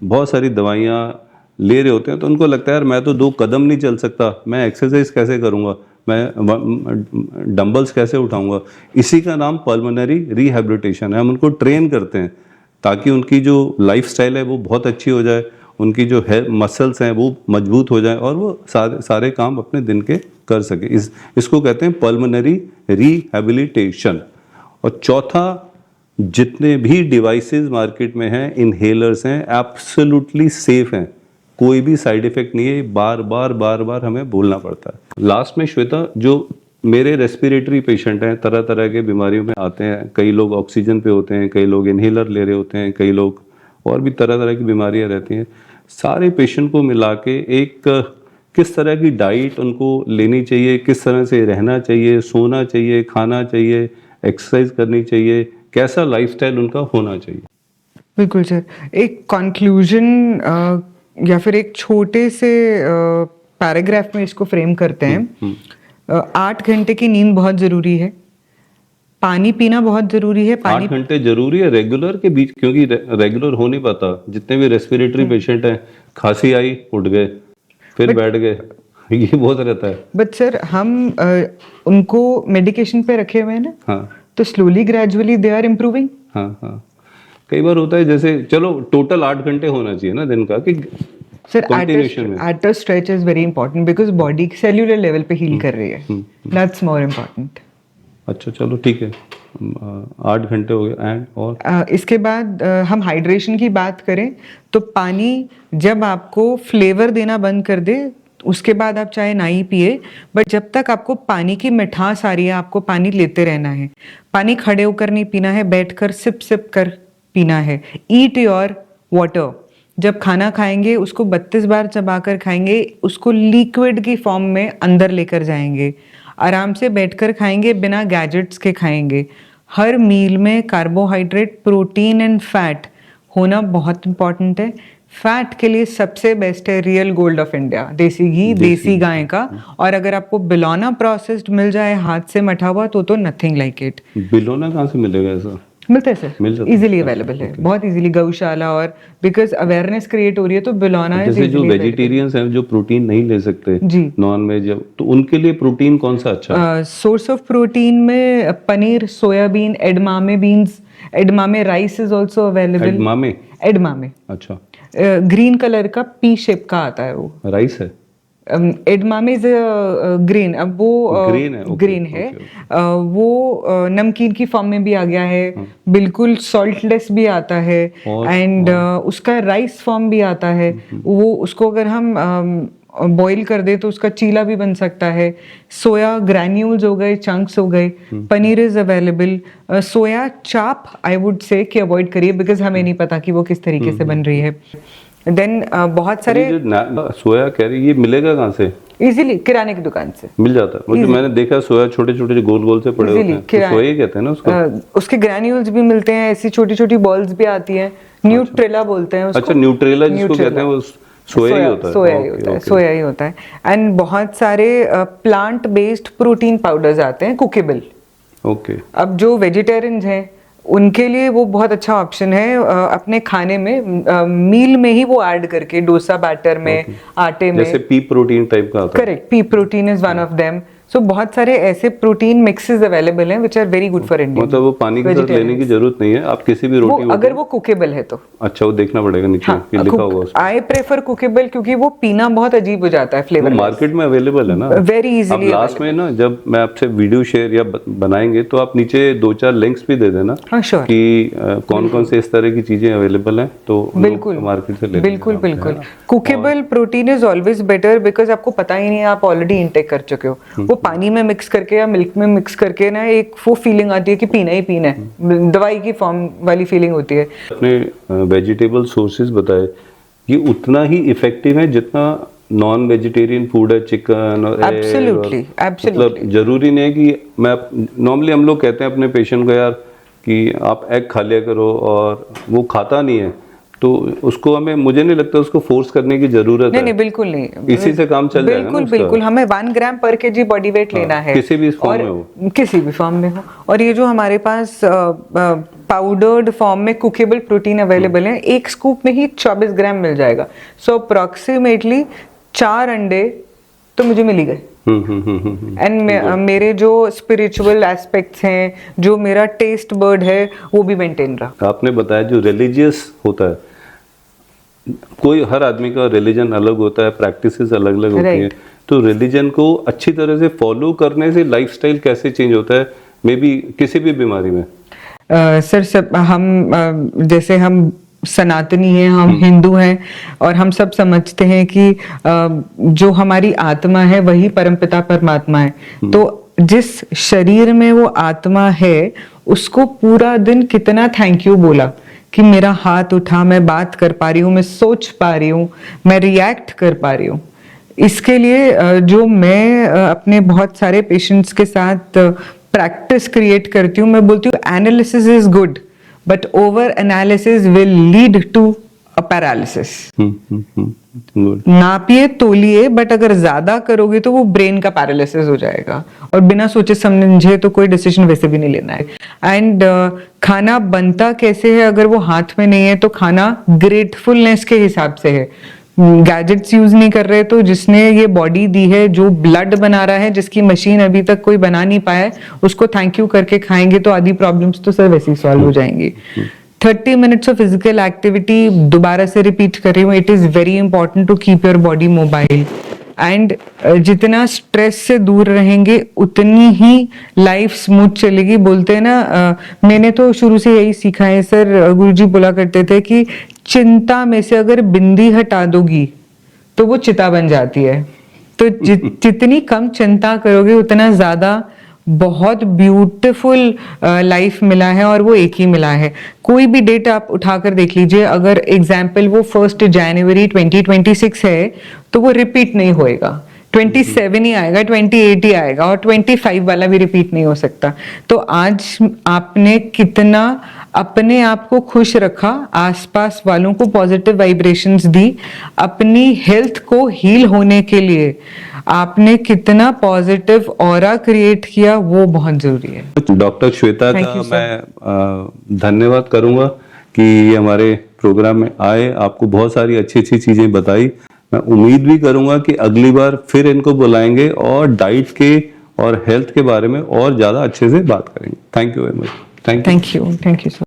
बहुत सारी दवाइयाँ ले रहे होते हैं, तो उनको लगता है यार मैं तो 2 कदम नहीं चल सकता, मैं एक्सरसाइज कैसे करूँगा, मैं डंबल्स कैसे उठाऊंगा। इसी का नाम पल्मोनरी रिहैबिलिटेशन है। हम उनको ट्रेन करते हैं ताकि उनकी जो लाइफस्टाइल है वो बहुत अच्छी हो जाए, उनकी जो है मसल्स हैं वो मजबूत हो जाए और वो सारे काम अपने दिन के कर सके। इसको कहते हैं पल्मोनरी रिहैबिलिटेशन। और चौथा, जितने भी डिवाइसेस मार्केट में हैं, इनहेलर्स हैं, एब्सोल्युटली सेफ हैं, कोई भी साइड इफेक्ट नहीं है। बार बार हमें बोलना पड़ता है। लास्ट में श्वेता, जो मेरे रेस्पिरेटरी पेशेंट हैं, तरह तरह के बीमारियों में आते हैं, कई लोग ऑक्सीजन पे होते हैं, कई लोग इनहेलर ले रहे होते हैं, कई लोग और भी तरह तरह की बीमारियां रहती हैं। सारे पेशेंट को मिला के एक किस तरह की डाइट उनको लेनी चाहिए, किस तरह से रहना चाहिए, सोना चाहिए, खाना चाहिए, एक्सरसाइज करनी चाहिए, कैसा लाइफस्टाइल उनका होना चाहिए। बिल्कुल सर, एक कंक्लूजन या फिर एक छोटे से पैराग्राफ में इसको फ्रेम करते हैं। 8 घंटे की नींद बहुत जरूरी है, पानी पीना बहुत जरूरी है। 8 घंटे जरूरी है रेगुलर के बीच, क्योंकि रेगुलर हो नहीं पाता। जितने भी रेस्पिरेटरी पेशेंट हैं, खांसी आई उठ गए, फिर बैठ गए, ये बहुत रहता है। बट सर हम उनको मेडिकेशन पे रखे हुए हैं ना, हाँ, तो slowly gradually they are improving. हाँ, कई बार होता है, जैसे चलो टोटल 8 घंटे होना चाहिए ना दिन का, कि sir at a stretch is very important because body cellular level पे हील कर रही है, दैट्स मोर इम्पॉर्टेंट। अच्छा चलो ठीक है, 8 घंटे हो गए। एंड और इसके बाद हम हाइड्रेशन की बात करें तो पानी जब आपको फ्लेवर देना बंद कर दे उसके बाद आप चाहे ना ही पिए, बट जब तक आपको पानी की मिठास आ रही है आपको पानी लेते रहना है। पानी खड़े होकर नहीं पीना है, बैठकर सिप सिप कर पीना है। ईट योर वाटर, जब खाना खाएंगे उसको 32 बार चबाकर खाएंगे, उसको लिक्विड की फॉर्म में अंदर लेकर जाएंगे। आराम से बैठकर खाएंगे, बिना गैजेट्स के खाएंगे। हर मील में कार्बोहाइड्रेट, प्रोटीन एंड फैट होना बहुत इंपॉर्टेंट है। फैट के लिए सबसे बेस्ट है रियल गोल्ड ऑफ इंडिया, देसी घी, देसी गाय का। और अगर आपको बिलोना प्रोसेस्ड मिल जाए हाथ से मठा हुआ तो नथिंग लाइक इट। बिलोना कहाँ से मिलेगा ऐसा? मिलता है सर, इजीली अवेलेबल है, बहुत इजीली गौशाला, और बिकॉज अवेयरनेस क्रिएट हो रही है तो बिलोना जैसे जो वेजिटेरियंस हैं जो प्रोटीन नहीं ले सकते जी, नॉन वेज, तो उनके लिए प्रोटीन कौन सा अच्छा है? सोर्स ऑफ प्रोटीन में paneer, soybean, edamame beans, edamame rice is also available. Edamame? Edamame, अच्छा, ग्रीन कलर का पी शेप का आता है, वो राइस है? एडमामे इज ग्रीन, अब वो Green है, okay, ग्रीन है, okay, वो नमकीन की फॉर्म में भी आ गया है, बिल्कुल सॉल्टलेस भी आता है, और- एंड उसका राइस फॉर्म भी आता है, वो उसको अगर हम बॉईल कर दे तो उसका चीला भी बन सकता है। सोया ग्रैन्यूल्स हो गए, चंक्स हो गए, पनीर इज अवेलेबल। सोया चाप आई वुड से कि अवॉइड करिए, बिकॉज हमें नहीं पता कि वो किस तरीके से बन रही है। देन बहुत सारे ये जो सोया कह रही, ये मिलेगा कहाँ से? इजीली किराने की दुकान से मिल जाता है, वो जो मैंने देखा सोया छोटे छोटे जो गोल गोल से पड़े होते Easily, हैं, तो सोया ही कहते हैं ना उसको। उसके ग्रैन्यूल्स भी मिलते हैं, ऐसी छोटी छोटी बॉल्स भी आती हैं, न्यूट्रेला बोलते हैं उसको। अच्छा, न्यूट्रेला जिसको कहते हैं वो सोया ही होता है। सोया ही होता है, सोया ही होता है। एंड बहुत सारे प्लांट बेस्ड प्रोटीन पाउडर्स आते हैं कुकेबल। ओके, अब जो वेजिटेरियंस हैं उनके लिए वो बहुत अच्छा ऑप्शन है, अपने खाने में मील में ही वो ऐड करके, डोसा बैटर में, आटे में। जैसे पी प्रोटीन टाइप का आता है। Correct, pea protein is one of them. So बहुत सारे ऐसे प्रोटीन मिक्सेस अवेलेबल हैं which are very good for Indian. मतलब वो पानी के साथ लेने की जरूरत नहीं है, आप किसी भी रोटी अगर वो कुकेबल है तो। अच्छा, वो देखना पड़ेगा नीचे कि लिखा होगा उसमें। आई प्रेफर कुकेबल, क्योंकि वो पीना बहुत अजीब हो जाता है वो फ्लेवर। मार्केट में अवेलेबल है ना, वेरी अब इजीली। लास्ट में ना जब मैं आपसे वीडियो शेयर या बनाएंगे तो आप नीचे 2-4 लिंक्स भी दे देना हाँ श्योर, कि कौन कौन से इस तरह की चीजें अवेलेबल हैं, तो बिल्कुल मार्केट से ले बिल्कुल बिल्कुल। Cookable protein is always better, because आपको पता ही नहीं है, आप ऑलरेडी इनटेक कर चुके हो। वो पानी में मिक्स करके या मिल्क में मिक्स करके ना, एक वो फीलिंग आती है कि पीना ही पीना है, दवाई की फॉर्म वाली फीलिंग होती है। अपने वेजिटेबल सोर्सेज बताए, ये उतना ही इफेक्टिव है जितना नॉन वेजिटेरियन फूड है, चिकन और egg Absolutely, और absolutely. मतलब जरूरी नहीं है कि मैं नॉर्मली हम लोग कहते हैं अपने पेशेंट को यार कि आप एग खा लिया करो, और वो खाता नहीं है तो उसको हमें, मुझे नहीं लगता उसको फोर्स करने की जरूरत है। नहीं बिल्कुल नहीं, इसी से काम चल जाएगा ना बिल्कुल उसका। बिल्कुल। हमें 1 ग्राम पर केजी बॉडी वेट लेना है, किसी भी फॉर्म और में हो, किसी भी फॉर्म में हो। और ये जो हमारे पास पाउडर्ड फॉर्म में कुकेबल प्रोटीन अवेलेबल है, एक स्कूप में ही 24 ग्राम मिल जाएगा। सो अप्रोक्सीमेटली 4 अंडे तो मुझे मिल ही गए। एंड मेरे जो स्पिरिचुअल एस्पेक्ट्स हैं, जो मेरा टेस्ट बर्ड है, वो भी मेंटेन रहा। आपने बताया जो रिलीजियस होता है, कोई हर आदमी का रिलीजन अलग होता है, प्रैक्टिसेस अलग अलग होती हैं, तो रिलीजन को अच्छी तरह से फॉलो करने से लाइफस्टाइल कैसे चेंज होता है, मे बी किसी भी बीमारी में? सर सब हम जैसे हम सनातनी हैं, हम हिंदू हैं, और हम सब समझते हैं कि जो हमारी आत्मा है वही परमपिता परमात्मा है। तो जिस शरीर में वो आत्मा है, उसको पूरा दिन कितना थैंक यू बोला कि मेरा हाथ उठा, मैं बात कर पा रही हूँ, मैं सोच पा रही हूँ, मैं रिएक्ट कर पा रही हूँ। इसके लिए जो मैं अपने बहुत सारे पेशेंट्स के साथ प्रैक्टिस क्रिएट करती हूँ, मैं बोलती हूँ analysis is good, but over analysis will lead to a paralysis. नापिए तोलिए, बट अगर ज्यादा करोगे तो वो ब्रेन का पैरालिसिस हो जाएगा, और बिना सोचे समझे तो कोई डिसीजन वैसे भी नहीं लेना है। एंड खाना बनता कैसे है, अगर वो हाथ में नहीं है तो खाना ग्रेटफुलनेस के हिसाब से है। गैजेट्स यूज नहीं कर रहे, तो जिसने ये बॉडी दी है, जो ब्लड बना रहा है, जिसकी मशीन अभी तक कोई बना नहीं पाया है, उसको थैंक यू करके खाएंगे तो आधी प्रॉब्लम्स तो सर वैसे ही सॉल्व हो जाएंगी। 30 मिनट्स ऑफ फिजिकल एक्टिविटी, दोबारा से रिपीट कर रही हूँ, it is very important to keep your body mobile. And जितना स्ट्रेस से दूर रहेंगे उतनी ही लाइफ स्मूथ चलेगी। बोलते हैं ना, मैंने तो शुरू से यही सीखा है सर, गुरुजी बोला करते थे कि चिंता में से अगर बिंदी हटा दोगी तो वो चिता बन जाती है। तो जितनी कम चिंता करोगे उतना ज्यादा बहुत ब्यूटीफुल लाइफ मिला है, और वो एक ही मिला है। कोई भी डेट आप उठाकर देख लीजिए, अगर एग्जाम्पल वो 1 जनवरी 2026 है तो वो रिपीट नहीं होएगा, 27 ही आएगा, 28 ही आएगा, और 25 वाला भी रिपीट नहीं हो सकता। तो आज आपने कितना अपने आप को खुश रखा, आसपास वालों को पॉजिटिव वाइब्रेशंस दी, अपनी हेल्थ को हील होने के लिए आपने कितना पॉजिटिव ऑरा क्रिएट किया, वो बहुत जरूरी है। डॉक्टर श्वेता का मैं धन्यवाद करूंगा कि ये हमारे प्रोग्राम में आए, आपको बहुत सारी अच्छी अच्छी चीजें बताई। मैं उम्मीद भी करूंगा कि अगली बार फिर इनको बुलाएंगे और डाइट के और हेल्थ के बारे में और ज्यादा अच्छे से बात करेंगे। Thank you very much. Thank you sir.